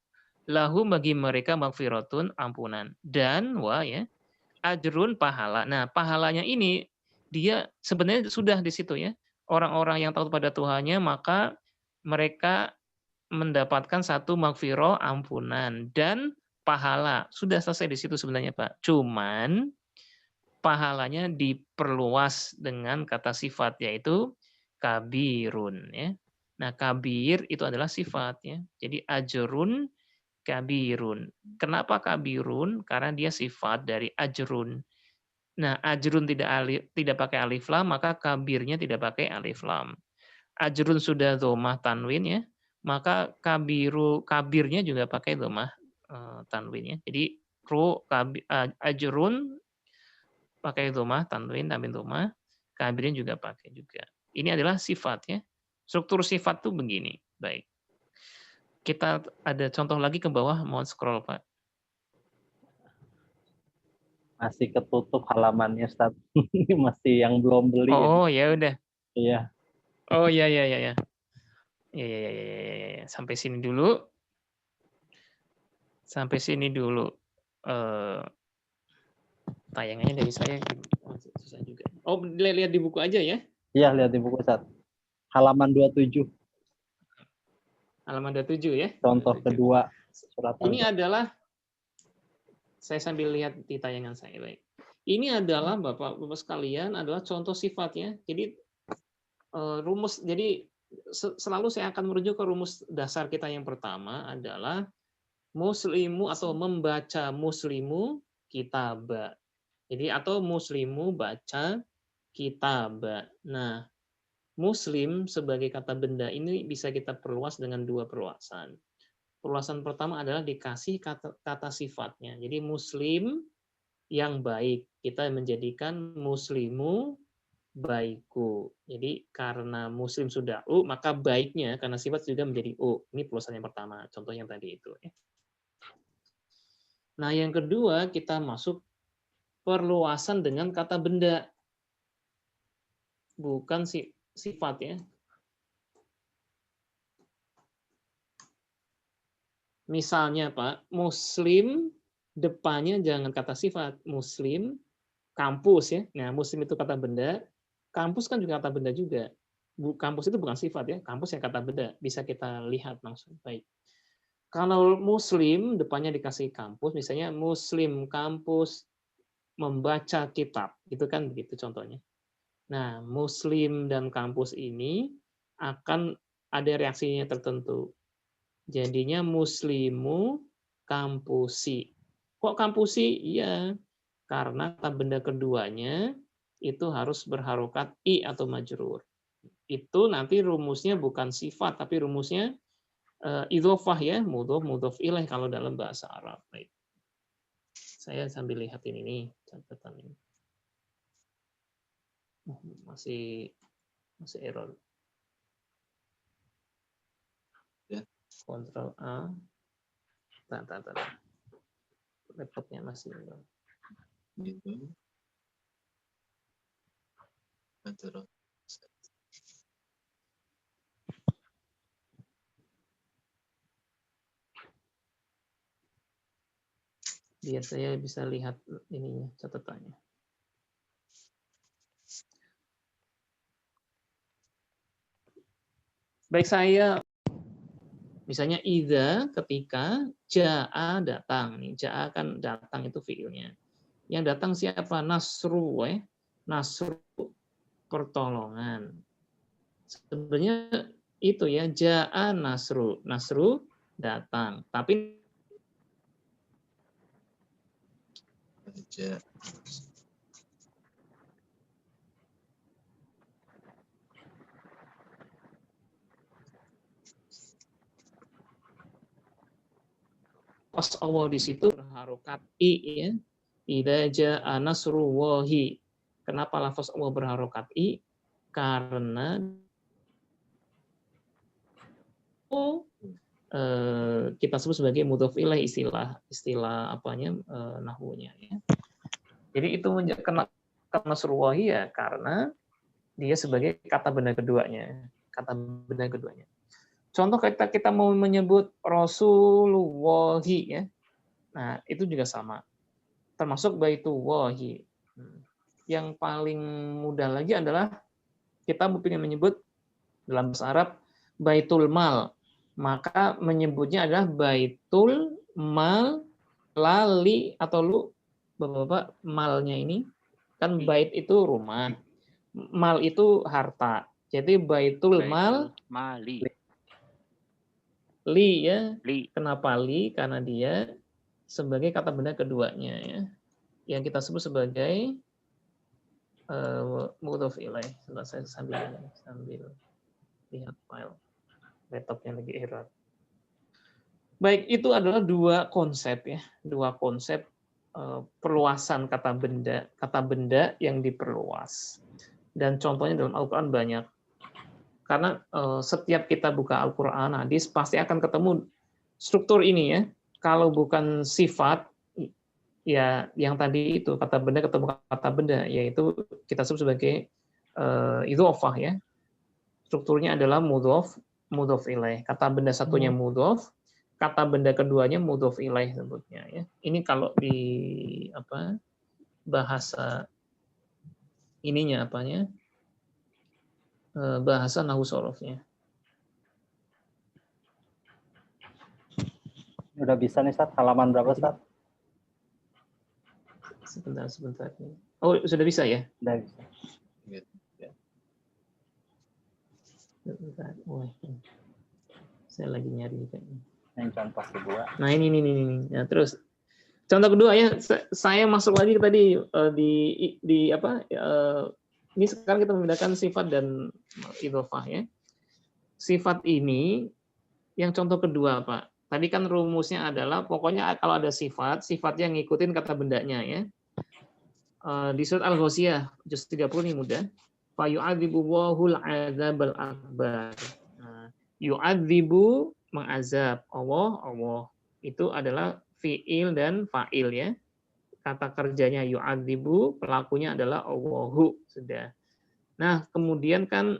lahum bagi mereka maghfiratun ampunan dan ya ajrun pahala. Nah, pahalanya ini dia sebenarnya sudah di situ ya. Orang-orang yang takut pada Tuhannya maka mereka mendapatkan satu maghfirah ampunan dan pahala. Sudah selesai di situ sebenarnya, Pak. Cuman pahalanya diperluas dengan kata sifat yaitu kabirun ya. Nah, kabir itu adalah sifat ya. Jadi ajrun kabirun. Kenapa kabirun? Karena dia sifat dari ajrun. Nah, ajrun tidak pakai alif lam, maka kabirnya tidak pakai alif lam. Ajrun sudah dhammah tanwin ya, maka kabirnya juga pakai dhammah tanwin ya. Jadi ajrun pakai dhammah tanwin dhammah, kabirnya juga pakai juga. Ini adalah sifat ya. Struktur sifat tuh begini. Baik. Kita ada contoh lagi ke bawah, mohon scroll Pak. Masih ketutup halamannya, Ustaz. Masih yang belum beli. Oh, ya udah. Iya. Oh, ya. Ya. Sampai sini dulu. Tayangannya dari saya susah juga. Oh, lihat di buku aja ya? Iya, lihat di buku, Ustaz. Halaman 27. Halaman 27 ya? Contoh 27. Kedua. Surat ini adalah, saya sambil lihat di tayangan saya. Baik. Ini adalah Bapak-Bapak sekalian adalah contoh sifatnya. Jadi rumus, jadi selalu saya akan merujuk ke rumus dasar kita yang pertama adalah muslimu atau membaca muslimu kitaba. Jadi atau muslimu baca kitaba. Nah, muslim sebagai kata benda ini bisa kita perluas dengan dua perluasan. Perluasan pertama adalah dikasih kata sifatnya. Jadi muslim yang baik, kita menjadikan muslimu baiku. Jadi karena muslim sudah u, maka baiknya karena sifat juga menjadi u. Ini perluasan yang pertama, contoh yang tadi itu. Nah, yang kedua kita masuk perluasan dengan kata benda. Bukan sifat ya. Misalnya Pak, muslim depannya jangan kata sifat, muslim kampus ya. Nah, muslim itu kata benda, kampus kan juga kata benda juga. Kampus itu bukan sifat ya, kampus yang kata benda, bisa kita lihat langsung. Baik. Kalau muslim depannya dikasih kampus, misalnya muslim kampus membaca kitab, itu kan begitu contohnya. Nah, muslim dan kampus ini akan ada reaksinya tertentu. Jadinya muslimu kampusi. Kok kampusi? Iya, karena kata benda keduanya itu harus berharokat i atau majrur. Itu nanti rumusnya bukan sifat, tapi rumusnya idhofah ya, mudhof ilaih kalau dalam bahasa Arab. Baik. Saya sambil lihatin ini catatan ini. Masih error. Ya. Ctrl A. Tata. Laptopnya masih error. Gitu. Betul. Biar saya bisa lihat ininya, catatannya. Baik, saya misalnya idza ketika jaa datang. Nih, jaa kan datang itu fiilnya. Yang datang siapa? Nasru, Nasru pertolongan. Sebenarnya itu ya, jaa nasru. Nasru datang. Tapi Ja. pas Allah di situ berharokat i ya. Idza jaa nasrullahi. Kenapa lafaz Allah berharokat i? Karena kita sebut sebagai mudhof ilaih, istilah apanya nahwunya ya. Jadi itu kenapa nasrullahi ya karena dia sebagai kata benda keduanya, Contoh kita mau menyebut Rasulullahi ya. Nah, itu juga sama. Termasuk Baitullahi. Yang paling mudah lagi adalah kita ingin menyebut dalam bahasa Arab Baitul Mal. Maka menyebutnya adalah Baitul Mal lali atau lu Bapak malnya ini kan bait itu rumah. Mal itu harta. Jadi Baitul Mal Mali. Li ya. Li. Kenapa li? Karena dia sebagai kata benda keduanya ya. Yang kita sebut sebagai mudhof ilaih. Saya sambil lihat file. Laptopnya lagi error. Baik, itu adalah dua konsep ya. Dua konsep perluasan kata benda yang diperluas. Dan contohnya dalam Al-Qur'an banyak. Karena setiap kita buka Al-Quran, hadis, pasti akan ketemu struktur ini ya. Kalau bukan sifat, ya yang tadi itu, kata benda ketemu kata benda, yaitu kita sebut sebagai idhofah ya. Strukturnya adalah mudhof ilaih. Kata benda satunya mudhof, kata benda keduanya mudhof ilaih sebutnya ya. Ini kalau di bahasa ininya apanya? Bahasa nahwu sorofnya. Udah bisa nih, Ustaz. Halaman berapa, Ustaz? Sebentar. Oh, sudah bisa ya? Udah bisa. Sebentar. Oh, saya lagi nyari kayaknya. Yang contoh kedua. Nah, ini. Nah, terus contoh kedua ya, saya masuk lagi tadi di apa? Ini sekarang kita membedakan sifat dan idhofah ya. Sifat ini yang contoh kedua, Pak. Tadi kan rumusnya adalah pokoknya kalau ada sifatnya ngikutin kata bendanya ya. Di surat Al-Ghasyiyah juz 30 ini mudah. Fa yu'adzibu wahul 'adzabal akbar. Yu'adzibu mengazab. Allah itu adalah fiil dan fa'il ya. Kata kerjanya yu'adzibu, pelakunya adalah Allahu, sudah. Nah, kemudian kan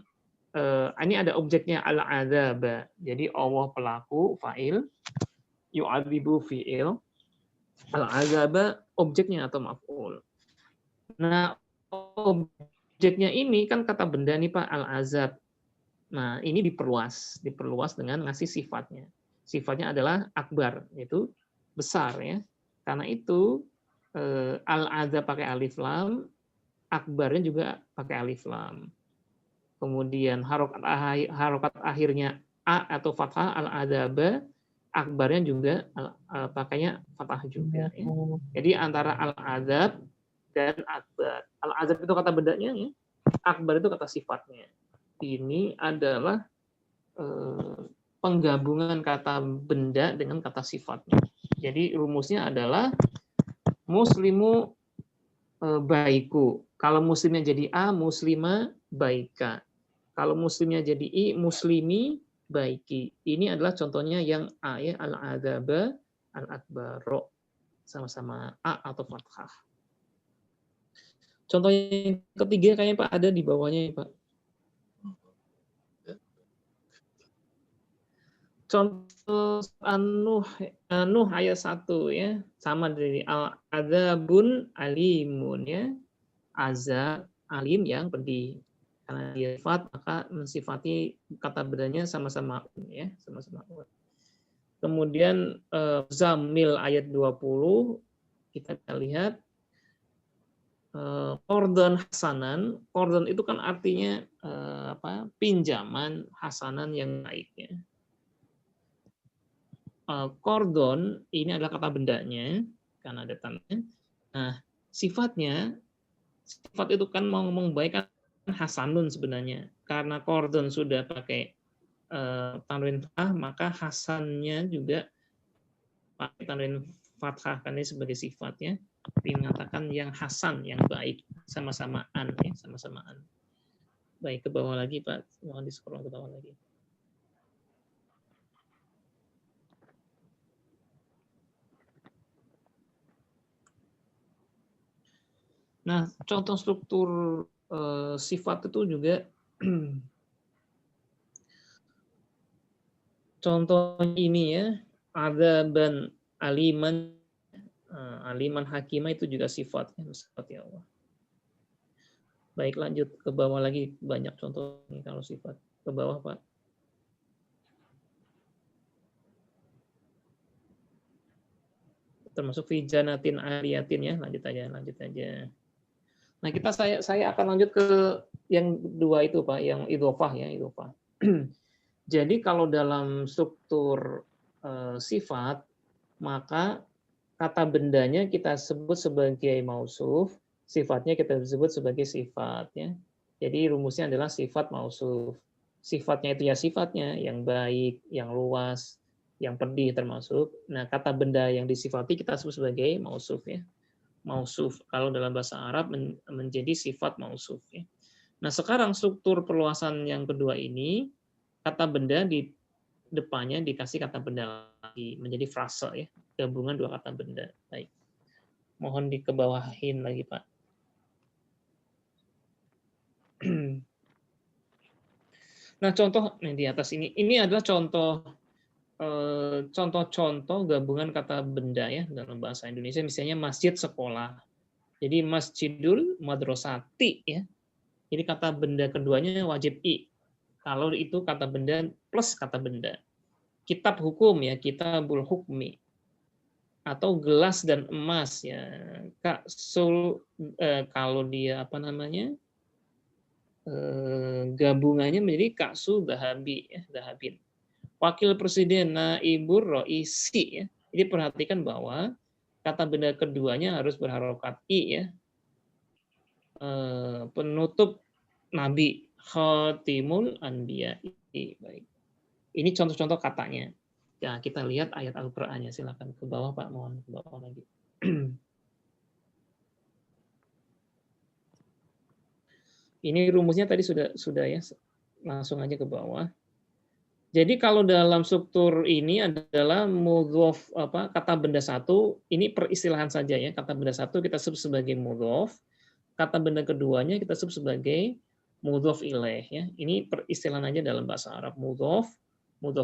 ini ada objeknya al-adzab. Jadi Allah pelaku, fa'il, yu'adzibu fi'il, al-adzab objeknya atau maf'ul. Nah, objeknya ini kan kata benda nih Pak, al-azab. Nah, ini diperluas dengan ngasih sifatnya. Sifatnya adalah akbar, yaitu besar ya. Karena itu al-azab pakai alif lam, akbarnya juga pakai alif lam. Kemudian harokat akhirnya a atau fathah al-adzab, akbarnya juga pakainya fathah juga ya. Jadi antara al-adzab dan akbar. Al-adzab itu kata bendanya ya. Akbar itu kata sifatnya. Ini adalah penggabungan kata benda dengan kata sifatnya. Jadi rumusnya adalah muslimu baiku. Kalau muslimnya jadi A, muslima baika. Kalau muslimnya jadi I, muslimi baiki. Ini adalah contohnya yang A ya, al-adzaba, al-akbaro. Sama-sama A atau fathah. Contoh yang ketiga kayaknya Pak ada di bawahnya ya Pak. Contoh Nuh ayat 1 ya, sama dari al-adzabun alimun ya. Azab alim yang pedih. Karena dia sifat maka mensifati kata bedanya sama-sama ya, sama-sama. Kemudian Zamil ayat 20 kita lihat qardhan hasanan. Qardhan itu kan artinya pinjaman hasanan yang baik ya. Qardhan ini adalah kata bendanya karena ada tandanya. Nah, sifat itu kan mau ngomong baik kan hasanun sebenarnya. Karena qardhan sudah pakai tanwin fathah, maka hasannya juga pakai tanwin fathah kan ini sebagai sifatnya. Mengatakan yang hasan, yang baik, sama-samaan ya, sama-samaan. Baik, ke bawah lagi Pak, mohon di-scroll ke bawah lagi. Nah, contoh struktur sifat itu juga contoh ini ya, adzaban aliman aliman hakimah itu juga sifatnya seperti Allah. Baik, lanjut ke bawah lagi, banyak contoh nih kalau sifat. Ke bawah Pak. Termasuk fi jannatin aliyatin ya, lanjut aja. Nah, saya akan lanjut ke yang dua itu Pak, yang idhofah ya, idhofah. Jadi kalau dalam struktur sifat, maka kata bendanya kita sebut sebagai mausuf, sifatnya kita sebut sebagai sifat ya. Jadi rumusnya adalah sifat mausuf. Sifatnya itu ya sifatnya yang baik, yang luas, yang pedih termasuk. Nah, kata benda yang disifati kita sebut sebagai mausuf ya. Mausuf kalau dalam bahasa Arab menjadi sifat mausuf ya. Nah, sekarang struktur perluasan yang kedua ini kata benda di depannya dikasih kata benda lagi menjadi frase ya, gabungan dua kata benda. Baik. Mohon dikebawahin lagi, Pak. Nah, contoh di atas ini adalah contoh-contoh gabungan kata benda ya dalam bahasa Indonesia, misalnya masjid, sekolah. Jadi masjidul madrasati ya. Jadi kata benda keduanya wajib i. Kalau itu kata benda plus kata benda. Kitab hukum ya, kitabul hukmi. Atau gelas dan emas ya. Kalau dia gabungannya menjadi kaksu dahabi ya, dahabin. Wakil presiden naibur roisi ya. Jadi perhatikan bahwa kata benda keduanya harus berharokat i ya. Penutup nabi, khatimul anbiya. Baik. Ini contoh-contoh katanya. Ya, kita lihat ayat Al-Qur'annya. Silakan ke bawah Pak, mohon ke bawah lagi. Ini rumusnya tadi sudah ya. Langsung aja ke bawah. Jadi kalau dalam struktur ini adalah mudhof kata benda satu, ini peristilahan saja ya. Kata benda satu kita sebut sebagai mudhof, kata benda keduanya kita sebut sebagai mudhof ilaih ya. Ini peristilahan aja dalam bahasa Arab, mudhof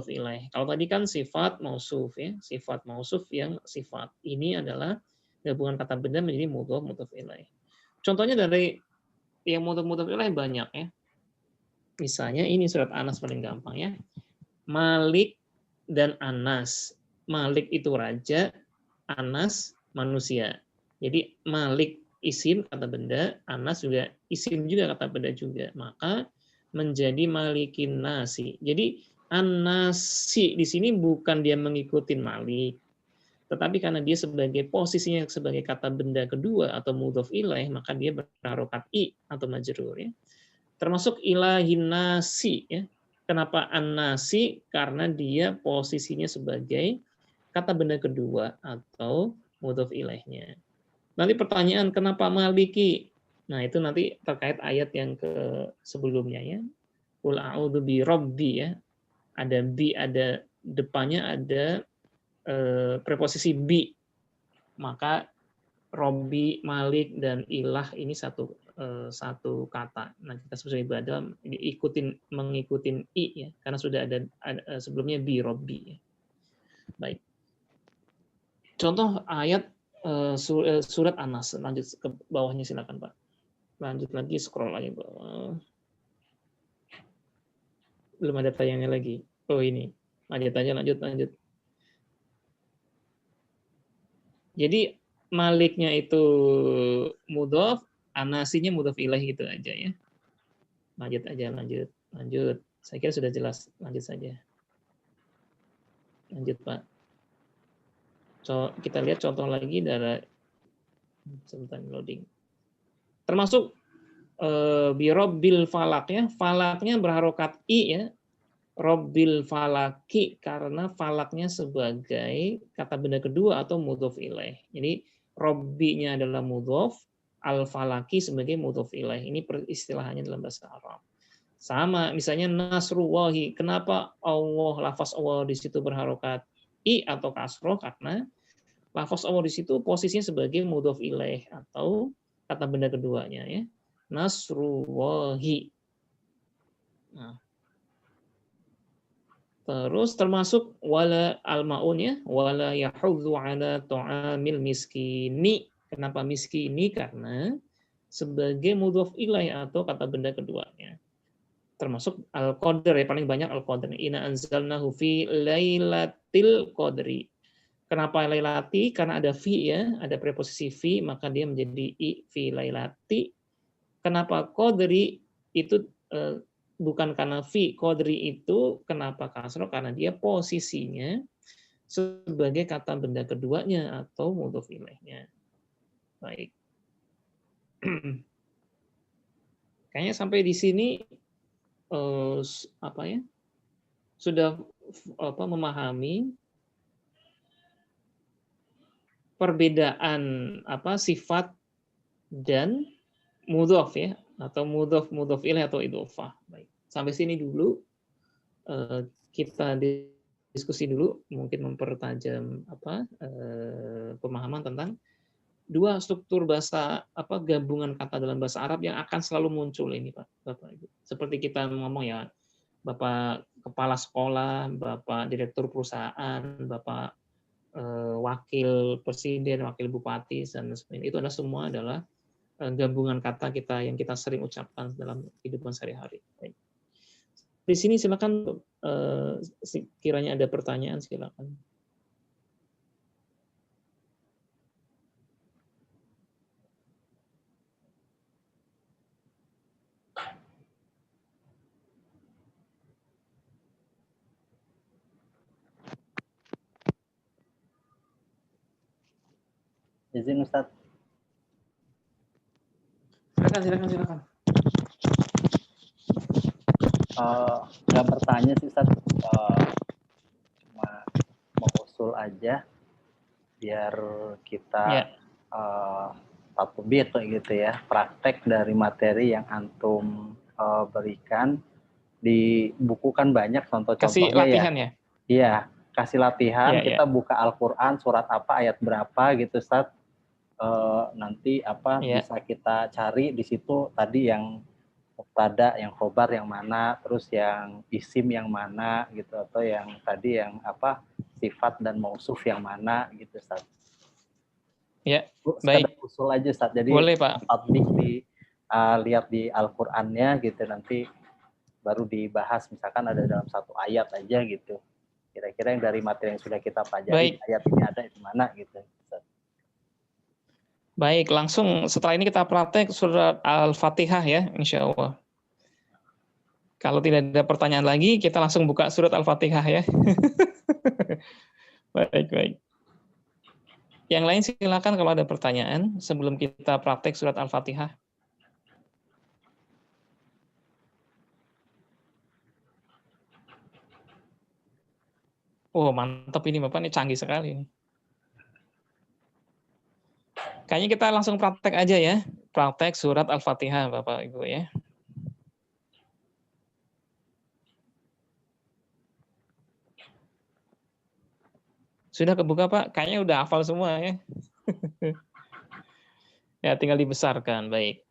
ilaih. Kalau tadi kan sifat mausuf ya, sifat mausuf yang sifat. Ini adalah gabungan kata benda menjadi mudhof ilaih. Contohnya dari yang mudhof ilaih banyak ya. Misalnya ini surat Anas paling gampang ya. Malik dan Anas. Malik itu raja, Anas manusia. Jadi Malik isim kata benda, Anas juga isim juga kata benda juga. Maka menjadi malikin nasi. Jadi An-nasi di sini bukan dia mengikuti Malik, tetapi karena dia sebagai posisinya sebagai kata benda kedua atau mudhof ilaih, maka dia berharokat i atau majrur ya. Termasuk ilahin nasi ya. Kenapa an-nasi? Karena dia posisinya sebagai kata benda kedua atau mudhof ilaihnya. Nanti pertanyaan kenapa maliki? Nah, itu nanti terkait ayat yang ke sebelumnya ya. Qul a'udzu bi rabbi ya. Ada bi, ada depannya ada preposisi bi. Maka Robbi, Malik, dan Ilah ini satu kata. Nah, kita sebagai ibadah mengikutin I ya, karena sudah ada sebelumnya bi Robbi ya. Baik. Contoh ayat surat An-Nas. Lanjut ke bawahnya silakan Pak. Lanjut lagi, scroll lagi bawah. Belum ada tayangnya lagi. Oh ini. Lanjut. Jadi Maliknya itu mudhof, Anasinya mudhof ilaih gitu aja ya. Lanjut. Saya kira sudah jelas. Lanjut saja. Lanjut Pak. Kita lihat contoh lagi dari sebentar loading. Termasuk birobbil falaknya, falaknya berharokat i ya. Robbil falaki karena falaknya sebagai kata benda kedua atau mudhof ilaih. Jadi robbinya adalah mudhof, al falaki sebagai mudhof ilaih. Ini peristilahannya dalam bahasa Arab. Sama misalnya nasrullahi. Kenapa lafaz Allah di situ berharokat i atau kasroh? Karena lafaz Allah di situ posisinya sebagai mudhof ilaih atau kata benda keduanya ya. Nasrullahi. Nah, terus termasuk wala al-maun ya, wala yahudzu ala ta'amil miskini. Kenapa miskini? Karena sebagai mudhof ilaih atau kata benda keduanya. Termasuk al-qadr ya, paling banyak al-qadr. Inna anzalnahu fi lailatul qadri. Kenapa lailati? Karena ada fi ya, ada preposisi fi, maka dia menjadi i fi lailati. Kenapa qadri? Itu bukan karena fi, qadri itu kenapa kasroh? Karena dia posisinya sebagai kata benda keduanya atau mudhof ilaihnya. Baik. Kayaknya sampai di sini sudah memahami perbedaan sifat dan mudhof ya, atau mudhof ilaih atau idhofah. Baik. Sampai sini dulu kita diskusi dulu, mungkin mempertajam pemahaman tentang dua struktur bahasa gabungan kata dalam bahasa Arab yang akan selalu muncul ini Pak, Bapak Ibu. Seperti kita ngomong ya, Bapak kepala sekolah, Bapak direktur perusahaan, Bapak wakil presiden, wakil bupati dan sebagainya. Itu adalah semua adalah gabungan kata kita yang kita sering ucapkan dalam kehidupan sehari-hari. Di sini silakan kiranya ada pertanyaan silakan. Izin Ustadz. Silakan. Nggak bertanya sih Ustadz, cuma mau usul aja biar kita tatbik gitu ya, praktek dari materi yang antum berikan. Di buku kan banyak contoh-contohnya. Kasih latihan ya? Iya, kasih latihan. Ya, kita buka Al-Quran surat apa, ayat berapa gitu Ustadz. Nanti bisa kita cari di situ tadi yang mubtada, yang khobar yang mana, terus yang isim yang mana gitu, atau yang tadi yang sifat dan mausuf yang mana gitu Ustaz. Ya, baik. Usul aja Ustaz. Jadi boleh Pak. Tatbik lihat di Al-Qur'annya gitu, nanti baru dibahas misalkan ada dalam satu ayat aja gitu. Kira-kira yang dari materi yang sudah kita pelajari ayat ini ada di mana gitu Ustaz. Baik, langsung setelah ini kita praktek surat Al-Fatihah ya, insya Allah. Kalau tidak ada pertanyaan lagi, kita langsung buka surat Al-Fatihah ya. Baik. Yang lain silakan kalau ada pertanyaan sebelum kita praktek surat Al-Fatihah. Oh, mantap ini Bapak, ini canggih sekali. Kayaknya kita langsung praktek aja ya. Praktek surat Al-Fatihah Bapak Ibu ya. Sudah kebuka Pak? Kayaknya udah hafal semua ya. Ya, tinggal dibesarkan. Baik.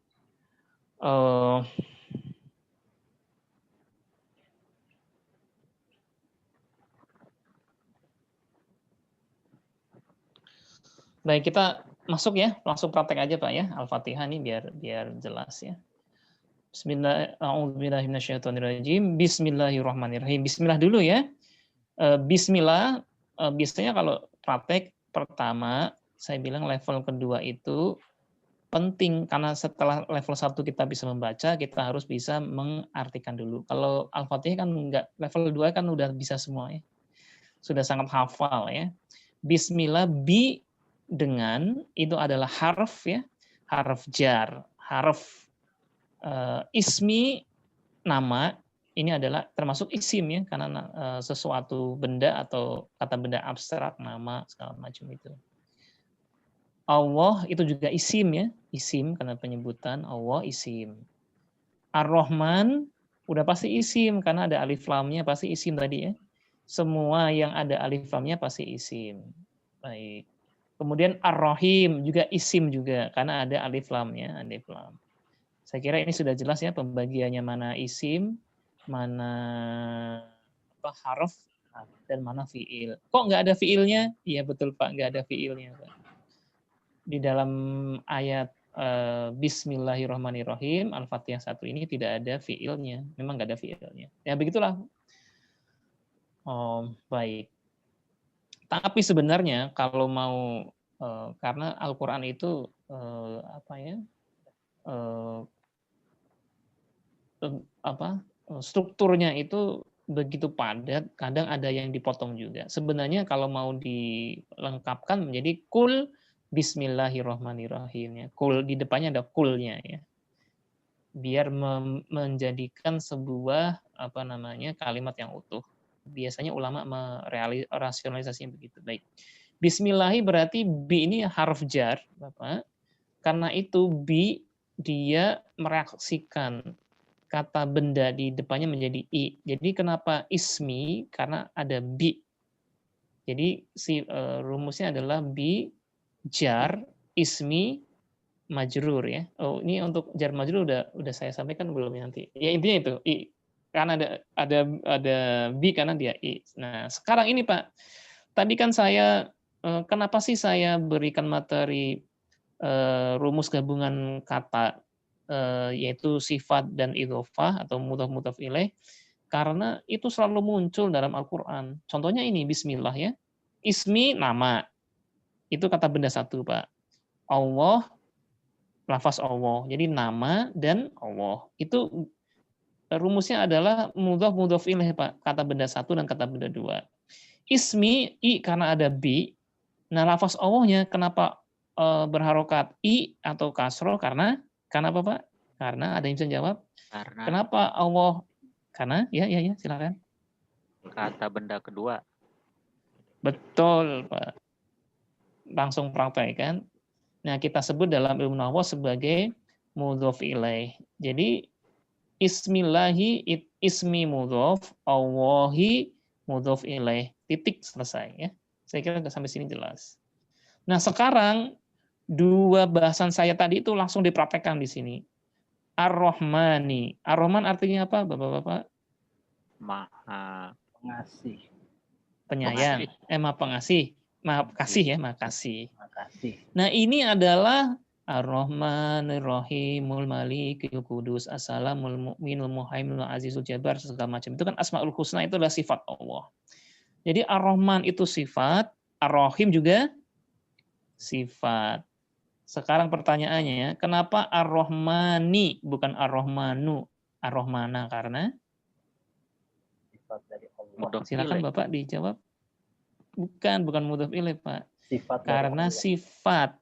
Baik, kita masuk ya, langsung praktek aja Pak ya, Al-Fatihah nih biar jelas ya. Bismillahirrahmanirrahim. Bismillah dulu ya. Bismillah, biasanya kalau praktek pertama, saya bilang level kedua itu penting, karena setelah level 1 kita bisa membaca, kita harus bisa mengartikan dulu. Kalau Al-Fatihah kan enggak, level 2 kan udah bisa semua ya. Sudah sangat hafal ya. Bismillah, bi dengan itu adalah harf ya, harf jar, harf ismi nama, ini adalah termasuk isim ya, karena sesuatu benda atau kata benda abstrak, nama segala macam itu. Allah itu juga isim ya, isim karena penyebutan Allah isim. Ar-Rahman udah pasti isim karena ada alif lamnya, pasti isim tadi ya. Semua yang ada alif lamnya pasti isim. Baik. Kemudian Ar-Rahim juga isim juga karena ada alif lamnya, alif lam. Saya kira ini sudah jelas ya pembagiannya, mana isim, mana harf, dan mana fiil. Kok nggak ada fiilnya? Iya betul Pak, nggak ada fiilnya Pak. Di dalam ayat Bismillahirrahmanirrahim, Al-Fatihah 1 ini tidak ada fiilnya. Memang nggak ada fiilnya. Ya begitulah. Baik. Tapi sebenarnya kalau mau, karena Al-Quran itu strukturnya itu begitu padat, kadang ada yang dipotong juga. Sebenarnya kalau mau dilengkapkan menjadi kul Bismillahirrahmanirrahim ya. Kul di depannya ada kulnya ya. Biar menjadikan sebuah kalimat yang utuh. Biasanya ulama merasionalisasinya begitu. Baik. Bismillahi berarti bi ini harf jar, Bapak. Karena itu bi dia mereaksikan kata benda di depannya menjadi i. Jadi kenapa ismi? Karena ada bi. Jadi rumusnya adalah bi jar ismi majrur ya. Oh, ini untuk jar majrur udah saya sampaikan belum ya nanti? Ya intinya itu i. Karena ada bi karena dia i. Nah, sekarang ini Pak. Tadi kan saya kenapa sih saya berikan materi rumus gabungan kata yaitu sifat dan idhofah atau mudhaf ilaih, karena itu selalu muncul dalam Al-Qur'an. Contohnya ini bismillah ya. Ismi nama. Itu kata benda satu, Pak. Allah, lafaz Allah. Jadi nama dan Allah. Itu rumusnya adalah mudhaf ilaih, Pak. Kata benda satu dan kata benda dua. Ismi, i karena ada bi. Nah, lafaz Allahnya kenapa berharokat i atau kasroh? Karena apa, Pak? Karena ada yang bisa jawab. Karena kenapa Allah? Karena ya silakan. Kata benda kedua. Betul, Pak. Langsung praktekkan. Nah, kita sebut dalam ilmu nahwu sebagai mudhaf ilaih. Jadi ismillahi ismi mudhaf, Allahi mudhaf ilaih. Titik, selesai ya. Saya kira sampai sini jelas. Nah, sekarang dua bahasan saya tadi itu langsung dipraktekkan di sini. Ar-Rahmani. Ar-Rahman artinya apa, Bapak-bapak? Maha Pengasih. Penyayang. Maha pengasih. Maha kasih ya, maha kasih. Makasih. Nah, ini adalah Ar-Rahmanir Rahimul Malikul Qudus As-Salamul Mu'minul Muhaiminul Azizul Jabbar segala macam. Itu kan Asmaul Husna, itu adalah sifat Allah. Jadi Ar-Rahman itu sifat, Ar-Rahim juga sifat. Sekarang pertanyaannya ya, kenapa Ar-Rahmani bukan Ar-Rahmanu? Ar-Rahmana karena Sifat dari Allah. silakan Bapak dijawab. Bukan mudhaf ilaih, Pak. Sifat karena sifat.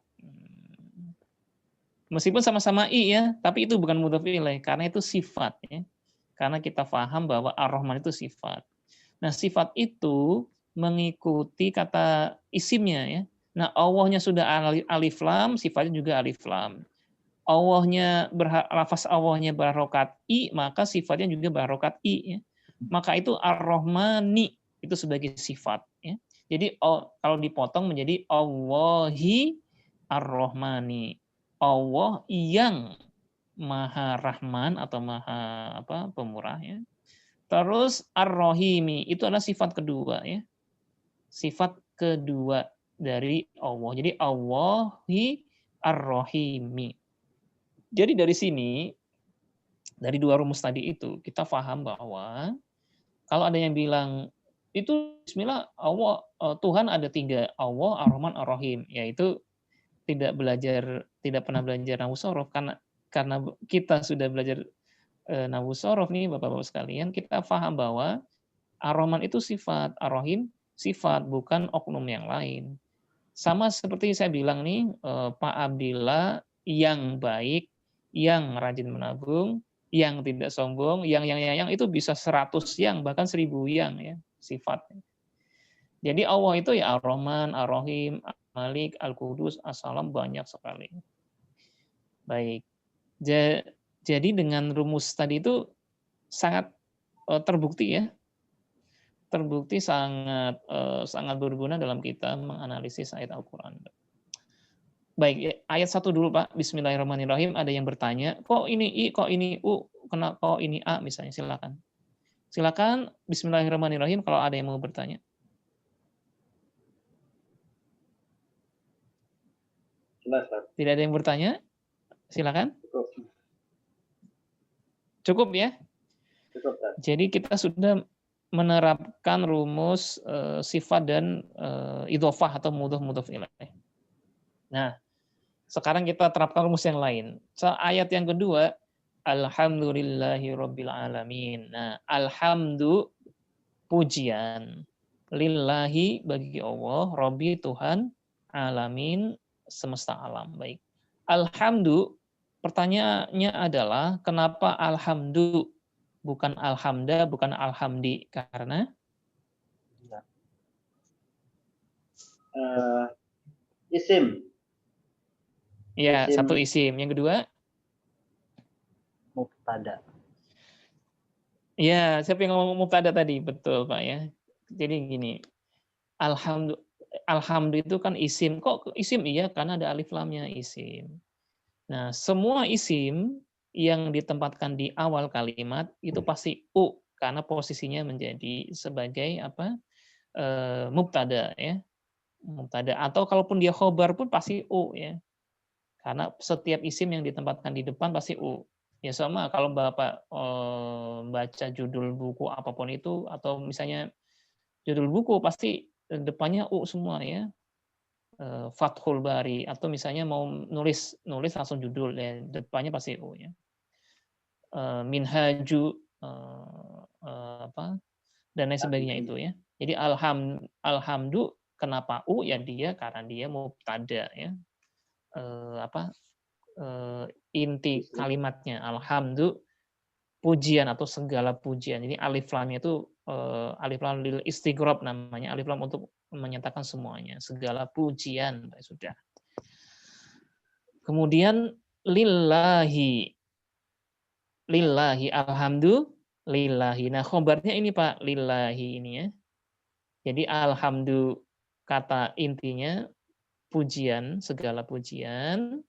Meskipun sama-sama i ya, tapi itu bukan mudhaf ilaih karena itu sifat ya. Karena kita paham bahwa Ar-Rahman itu sifat. Nah, sifat itu mengikuti kata isimnya ya. Nah, Allahnya sudah alif lam, sifatnya juga alif lam. Allahnya lafaz Allahnya berharokat i, maka sifatnya juga berharokat i ya. Maka itu Ar-Rahmani itu sebagai sifat ya. Jadi kalau dipotong menjadi Allahi Ar-Rahmani. Allah yang Maha Rahman atau Maha pemurah ya. Terus Ar-Rahimi itu adalah sifat kedua ya. Sifat kedua dari Allah. Jadi Allahi Ar-Rahimi. Jadi dari sini dari dua rumus tadi itu kita paham bahwa kalau ada yang bilang itu bismillah Allah Tuhan ada tiga, Allah, Ar-Rahman, Ar-Rahim, yaitu tidak pernah belajar nahwu shorof karena kita sudah belajar nahwu shorof nih Bapak-bapak sekalian, kita paham bahwa Ar-Rahman itu sifat, Ar-Rahim sifat, bukan oknum yang lain. Sama seperti saya bilang nih, Pak Abdillah yang baik, yang rajin menabung, yang tidak sombong, yang itu bisa 100 yang, bahkan 1000 yang ya sifatnya. Jadi Allah itu ya Ar-Rahman, Ar-Rahim, Al-Malik, Al-Qudus, As-Salam, banyak sekali. Baik. Jadi dengan rumus tadi itu sangat terbukti ya. Terbukti sangat berguna dalam kita menganalisis ayat Al-Qur'an. Baik, ayat 1 dulu Pak. Bismillahirrahmanirrahim. Ada yang bertanya, kok ini I, kok ini U, kok ini A misalnya, silakan. Silakan Bismillahirrahmanirrahim kalau ada yang mau bertanya. Tidak ada yang bertanya? Silakan. Cukup ya? Cukup. Jadi kita sudah menerapkan rumus sifat dan idhofah atau mudhof ilaih. Nah, sekarang kita terapkan rumus yang lain. Ayat yang kedua, Alhamdulillahirabbil alamin. Nah, alhamdu pujian, lillahi bagi Allah, Rabbi Tuhan, alamin semesta alam. Baik. Alhamdu, pertanyaannya adalah kenapa alhamdu bukan alhamda, bukan alhamdi? Karena isim. Ya, satu isim. Yang kedua? Mubtada. Ya, siapa yang ngomong mubtada tadi? Betul, Pak ya. Jadi gini, alhamdu itu kan isim. Kok isim? Iya, karena ada alif lamnya isim. Nah, semua isim yang ditempatkan di awal kalimat itu pasti u karena posisinya menjadi sebagai mubtada ya. Mubtada, atau kalaupun dia khobar pun pasti u ya. Karena setiap isim yang ditempatkan di depan pasti u. Ya sama kalau Bapak baca judul buku apapun itu atau misalnya judul buku pasti depannya u semua ya. Fathul Bari atau misalnya mau nulis langsung judul ya depannya pasti u ya. Minhaju dan lain sebagainya itu ya. Jadi alhamdu kenapa u ya dia karena dia mubtada ya. Inti kalimatnya alhamdu pujian atau segala pujian. Jadi alif lamnya itu alif lam lil istighrab namanya, alif lam untuk menyatakan semuanya, segala pujian. Sudah. Kemudian lillahi alhamdulillahi. Nah, khobarnya ini Pak, lillahi ini ya. Jadi alhamdu kata intinya pujian, segala pujian.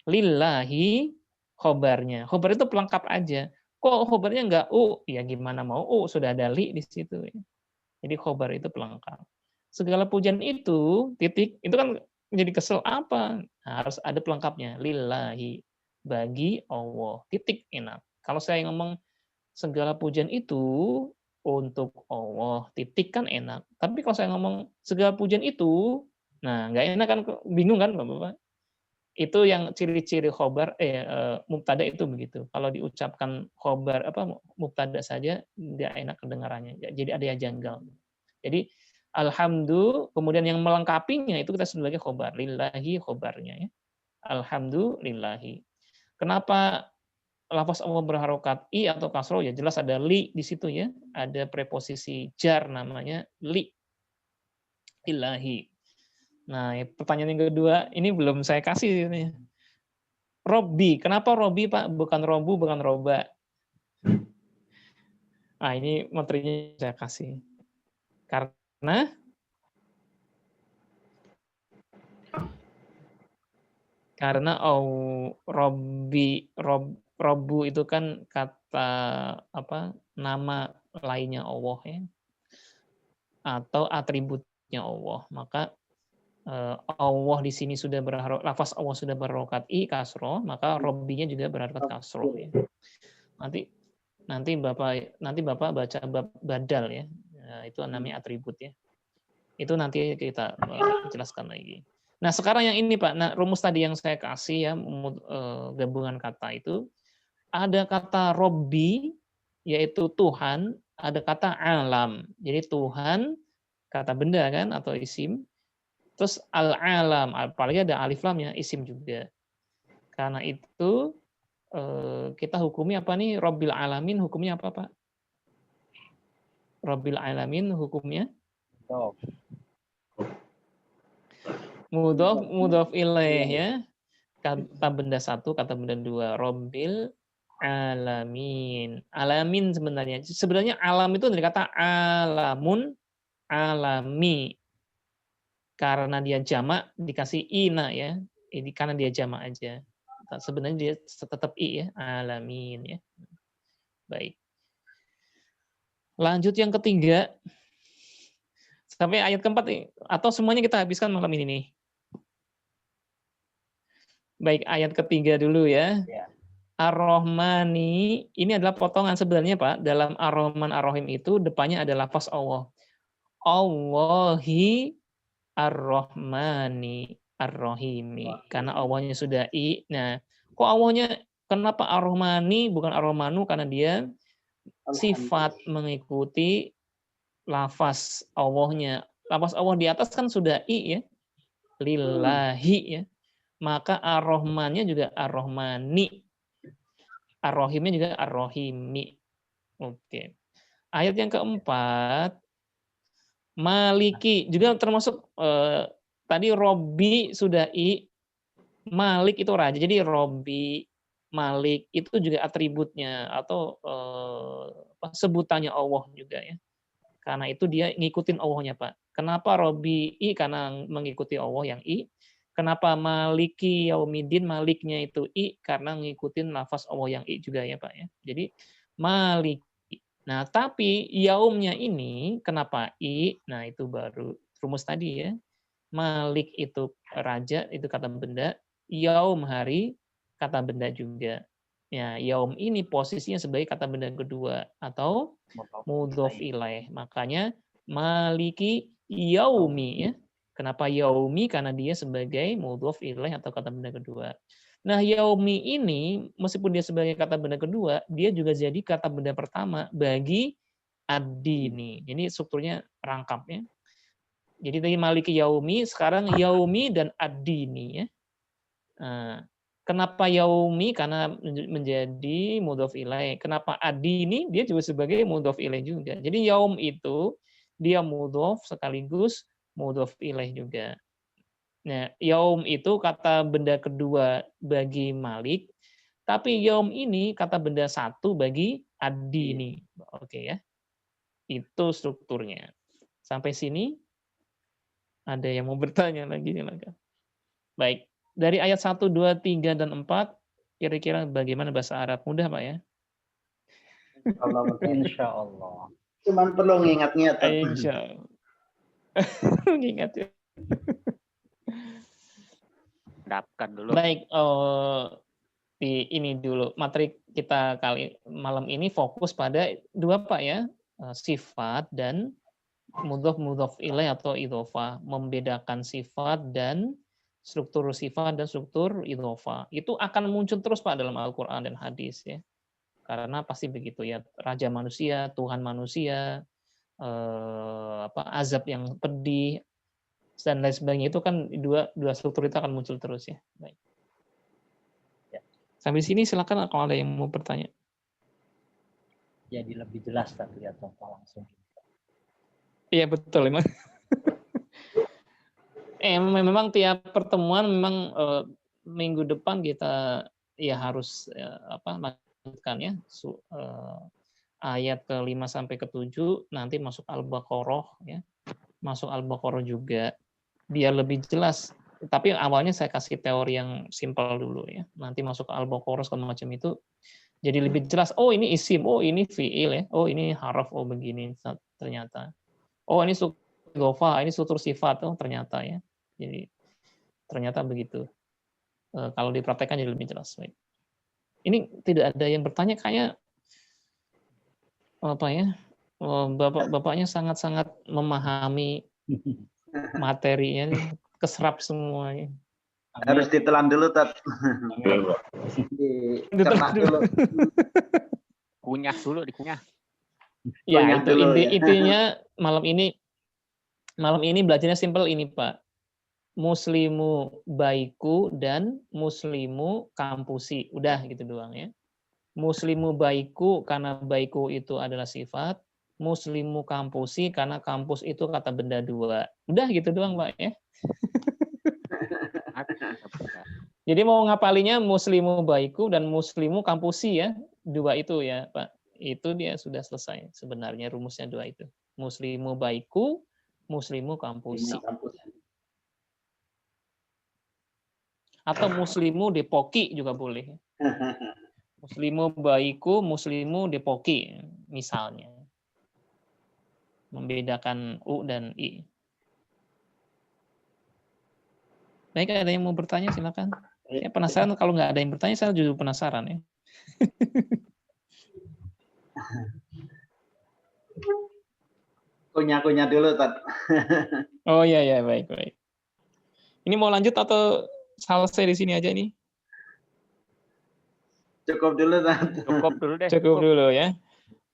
Lillahi khobarnya. Khobar itu pelengkap aja. Kok khobarnya enggak u? Ya gimana mau u? Sudah ada li di situ. Jadi khobar itu pelengkap. Segala pujian itu, titik, itu kan menjadi kesel apa? Nah, harus ada pelengkapnya. Lillahi, bagi Allah. Titik, enak. Kalau saya ngomong segala pujian itu untuk Allah, titik kan enak. Tapi kalau saya ngomong segala pujian itu, nah nggak enak kan, bingung kan Bapak-Bapak? Itu yang ciri-ciri khobar mubtada itu begitu. Kalau diucapkan khobar mubtada saja dia enak kedengarannya. Jadi ada yang janggal. Jadi alhamdu kemudian yang melengkapinya itu kita sebut sebagai khobar, lillahi khobarnya ya. Alhamdulillahi. Kenapa lafaz Allah berharokat i atau kasroh? Ya jelas ada li di situ ya. Ada preposisi jar namanya li. Ilahi. Nah, pertanyaan yang kedua, ini belum saya kasih ini. Robbi, kenapa Robbi Pak? Bukan Robu, bukan Roba. Nah, ini materinya saya kasih. Karena Robbu itu kan kata nama lainnya Allah ya, atau atributnya Allah. Maka Allah di sini sudah lafaz Allah sudah berharokat kasroh, maka Robbinya juga berharokat kasroh ya. Nanti Bapak baca bab badal ya. Nah, itu namanya atribut ya. Itu nanti kita jelaskan lagi. Nah, sekarang yang ini Pak, nah rumus tadi yang saya kasih ya, gabungan kata itu ada kata Robbi yaitu Tuhan, ada kata alam. Jadi Tuhan kata benda kan atau isim. Terus al-alam, apalagi ada alif lamnya, isim juga. Karena itu kita hukumi apa nih? Rabbil alamin hukumnya apa, Pak? Rabbil alamin hukumnya? Mudhof ilaih ya. Kata benda satu, kata benda dua. Rabbil alamin. Alamin sebenarnya alam itu dari kata alamun, alami. Karena dia jamak dikasih ina ya. Ini karena dia jamak aja. Sebenarnya dia tetap i ya, alamin ya. Baik. Lanjut yang ketiga. Sampai ayat keempat nih, atau semuanya kita habiskan malam ini nih. Baik, ayat ketiga dulu ya. Ar-Rahmani, ini adalah potongan sebenarnya Pak. Dalam Ar-Rahman Ar-Rahim itu depannya ada lafaz Allah. Allahi Ar-Rahmani Ar-Rahimi. Karena Allahnya sudah i. Nah, kok Allahnya kenapa Ar-Rahmani bukan Ar-Rahmanu? Karena dia sifat mengikuti lafaz Allahnya. Lafaz Allah di atas kan sudah i ya. Lillahi ya. Maka Ar-Rahmannya juga Ar-Rahmani. Ar-Rahimnya juga Ar-Rahimi. Oke. Ayat yang keempat, Maliki juga termasuk tadi Robbi sudah i, Malik itu raja. Jadi Robbi, Malik itu juga atributnya atau sebutannya Allah juga ya. Karena itu dia ngikutin Allahnya Pak. Kenapa Robbi i? Karena mengikuti Allah yang i. Kenapa Maliki Yaumidin, Maliknya itu i? Karena ngikutin lafaz Allah yang i juga ya Pak ya. Jadi Maliki. Nah, tapi yaumnya ini kenapa i? Nah, itu baru rumus tadi ya. Malik itu raja, itu kata benda. Yaum hari, kata benda juga. Ya, yaum ini posisinya sebagai kata benda kedua atau mudhof ilaih. Makanya maliki yaumi ya. Kenapa yaumi? Karena dia sebagai mudhof ilaih atau kata benda kedua. Nah, yaumi ini meskipun dia sebagai kata benda kedua, dia juga jadi kata benda pertama bagi ad-dini. Ini strukturnya rangkap ya. Jadi tadi maliki yaumi, sekarang yaumi dan ad-dini ya. Nah, kenapa yaumi? Karena menjadi mudhof ilaih. Kenapa ad-dini? Dia juga sebagai mudhof ilaih juga. Jadi yaum itu dia mudhof sekaligus mudhof ilaih juga. Nah, yaum itu kata benda kedua bagi Malik, tapi yaum ini kata benda satu bagi ad-dini. Oke ya. Itu strukturnya. Sampai sini ada yang mau bertanya lagi nih, baik. Dari ayat 1, 2, 3, dan 4, kira-kira bagaimana bahasa Arab? Mudah, Pak, ya? Insya Allah. Cuman perlu ngingat-ngingat. Insya Allah. Ingat ya. Dapkan dulu. Baik, ini dulu. Materi kita kali malam ini fokus pada dua, Pak, ya. Sifat dan mudhof ilaih atau idhofah. Membedakan sifat dan struktur sifat dan struktur idhofah. Itu akan muncul terus Pak dalam Al-Quran dan hadis ya. Karena pasti begitu ya. Raja manusia, Tuhan manusia, azab yang pedih, dan lain sebagainya itu kan dua struktur itu akan muncul terus ya. Baik. Sampai sini silakan kalau ada yang mau bertanya. Jadi lebih jelas tadi lihat contoh langsung. Iya betul memang. Memang tiap pertemuan memang minggu depan kita ya harus lanjutkan ya ayat ke-5 sampai ke-7 nanti masuk Al-Baqarah ya. Masuk Al-Baqarah juga biar lebih jelas Tapi awalnya saya kasih teori yang simpel dulu ya. Nanti masuk ke Al-Baqarah segala macam itu jadi lebih jelas. Oh ini isim, oh ini fiil ya, oh ini haraf, oh begini ternyata. Oh ini struktur idhofah, ini struktur sifat, oh ternyata ya. Jadi ternyata begitu. Kalau dipraktekkan jadi lebih jelas. Baik. Ini tidak ada yang bertanya kayak apa ya? Bapak-bapaknya sangat-sangat memahami materinya, keserap semuanya. Harus ditelan dulu, Tat. Dicerna dulu. Kunyah dulu, dikunyah. Ya, Kunyah itu dulu, ya. intinya malam ini belajarnya simpel ini, Pak. Muslimu baiku dan muslimu kampusi. Udah gitu doang ya. Muslimu baiku karena baiku itu adalah sifat, muslimu kampusi karena kampus itu kata benda dua. Udah gitu doang, Pak ya. Jadi mau ngapalinya muslimu baiku dan muslimu kampusi ya. Dua itu ya, Pak. Itu dia sudah selesai sebenarnya rumusnya dua itu. Muslimu baiku, muslimu kampusi. Atau muslimu depoki juga boleh. Muslimu baiku, muslimu depoki misalnya. Membedakan U dan I. Baik, ada yang mau bertanya silakan. Saya penasaran, kalau nggak ada yang bertanya saya juga penasaran ya. Kunyah-kunyah dulu, Tat. Oh iya baik. Ini mau lanjut atau selesai di sini aja nih? Cukup dulu, Tat. Cukup dulu deh. Cukup dulu ya.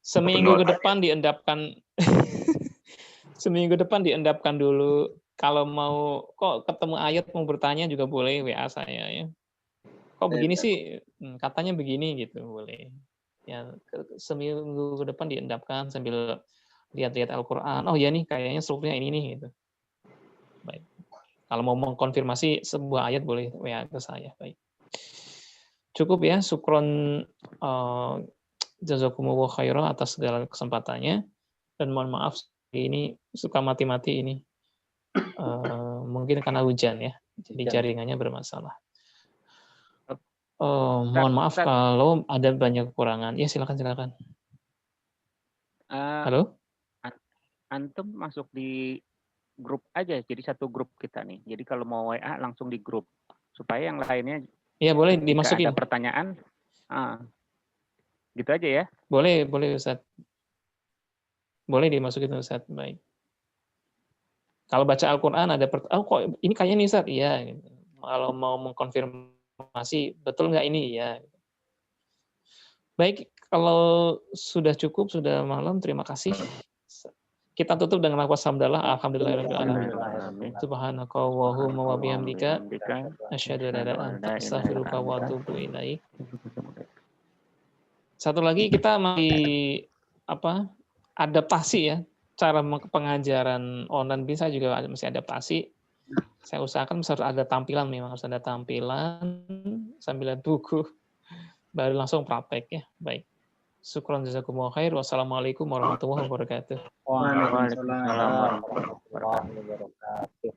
Seminggu ke depan diendapkan. Seminggu depan diendapkan dulu. Kalau mau kok ketemu ayat mau bertanya juga boleh WA saya ya. Kok begini sih? Katanya begini gitu boleh. Ya seminggu ke depan diendapkan sambil lihat-lihat Al-Qur'an. Oh ya nih kayaknya strukturnya ini nih gitu. Baik. Kalau mau mengkonfirmasi sebuah ayat boleh WA ke saya. Baik. Cukup ya, syukron jazakumullah khairan atas segala kesempatannya dan mohon maaf ini suka mati-mati ini. Mungkin karena hujan ya, jadi jaringannya bermasalah. Mohon maaf kalau ada banyak kekurangan. Ya silakan. Halo? Antum masuk di grup aja, jadi satu grup kita nih. Jadi kalau mau WA langsung di grup supaya yang lainnya. Ya boleh dimasukin. Ada pertanyaan, gitu aja ya. Boleh Ustaz. Boleh dimasukin Ustaz. Baik. Kalau baca Al-Quran ada kok ini kayaknya nih Ustaz, iya. Kalau mau mengkonfirmasi betul nggak ini, ya. Baik, kalau sudah cukup, sudah malam, terima kasih. Kita tutup dengan lafaz hamdalah, alhamdulillahirabbil alamin. Subhanaka Allahumma wa bihamdika asyhadu an la ilaha illa anta astaghfiruka wa atubu ilaik. Satu lagi kita masih adaptasi ya. Cara pengajaran online bisa juga masih adaptasi. Saya usahakan harus ada tampilan, memang harus ada tampilan sambil lihat buku, baru langsung praktek ya. Baik. Syukron jazakumullah khair. Wassalamualaikum warahmatullahi wabarakatuh. Waalaikumsalam warahmatullahi wabarakatuh.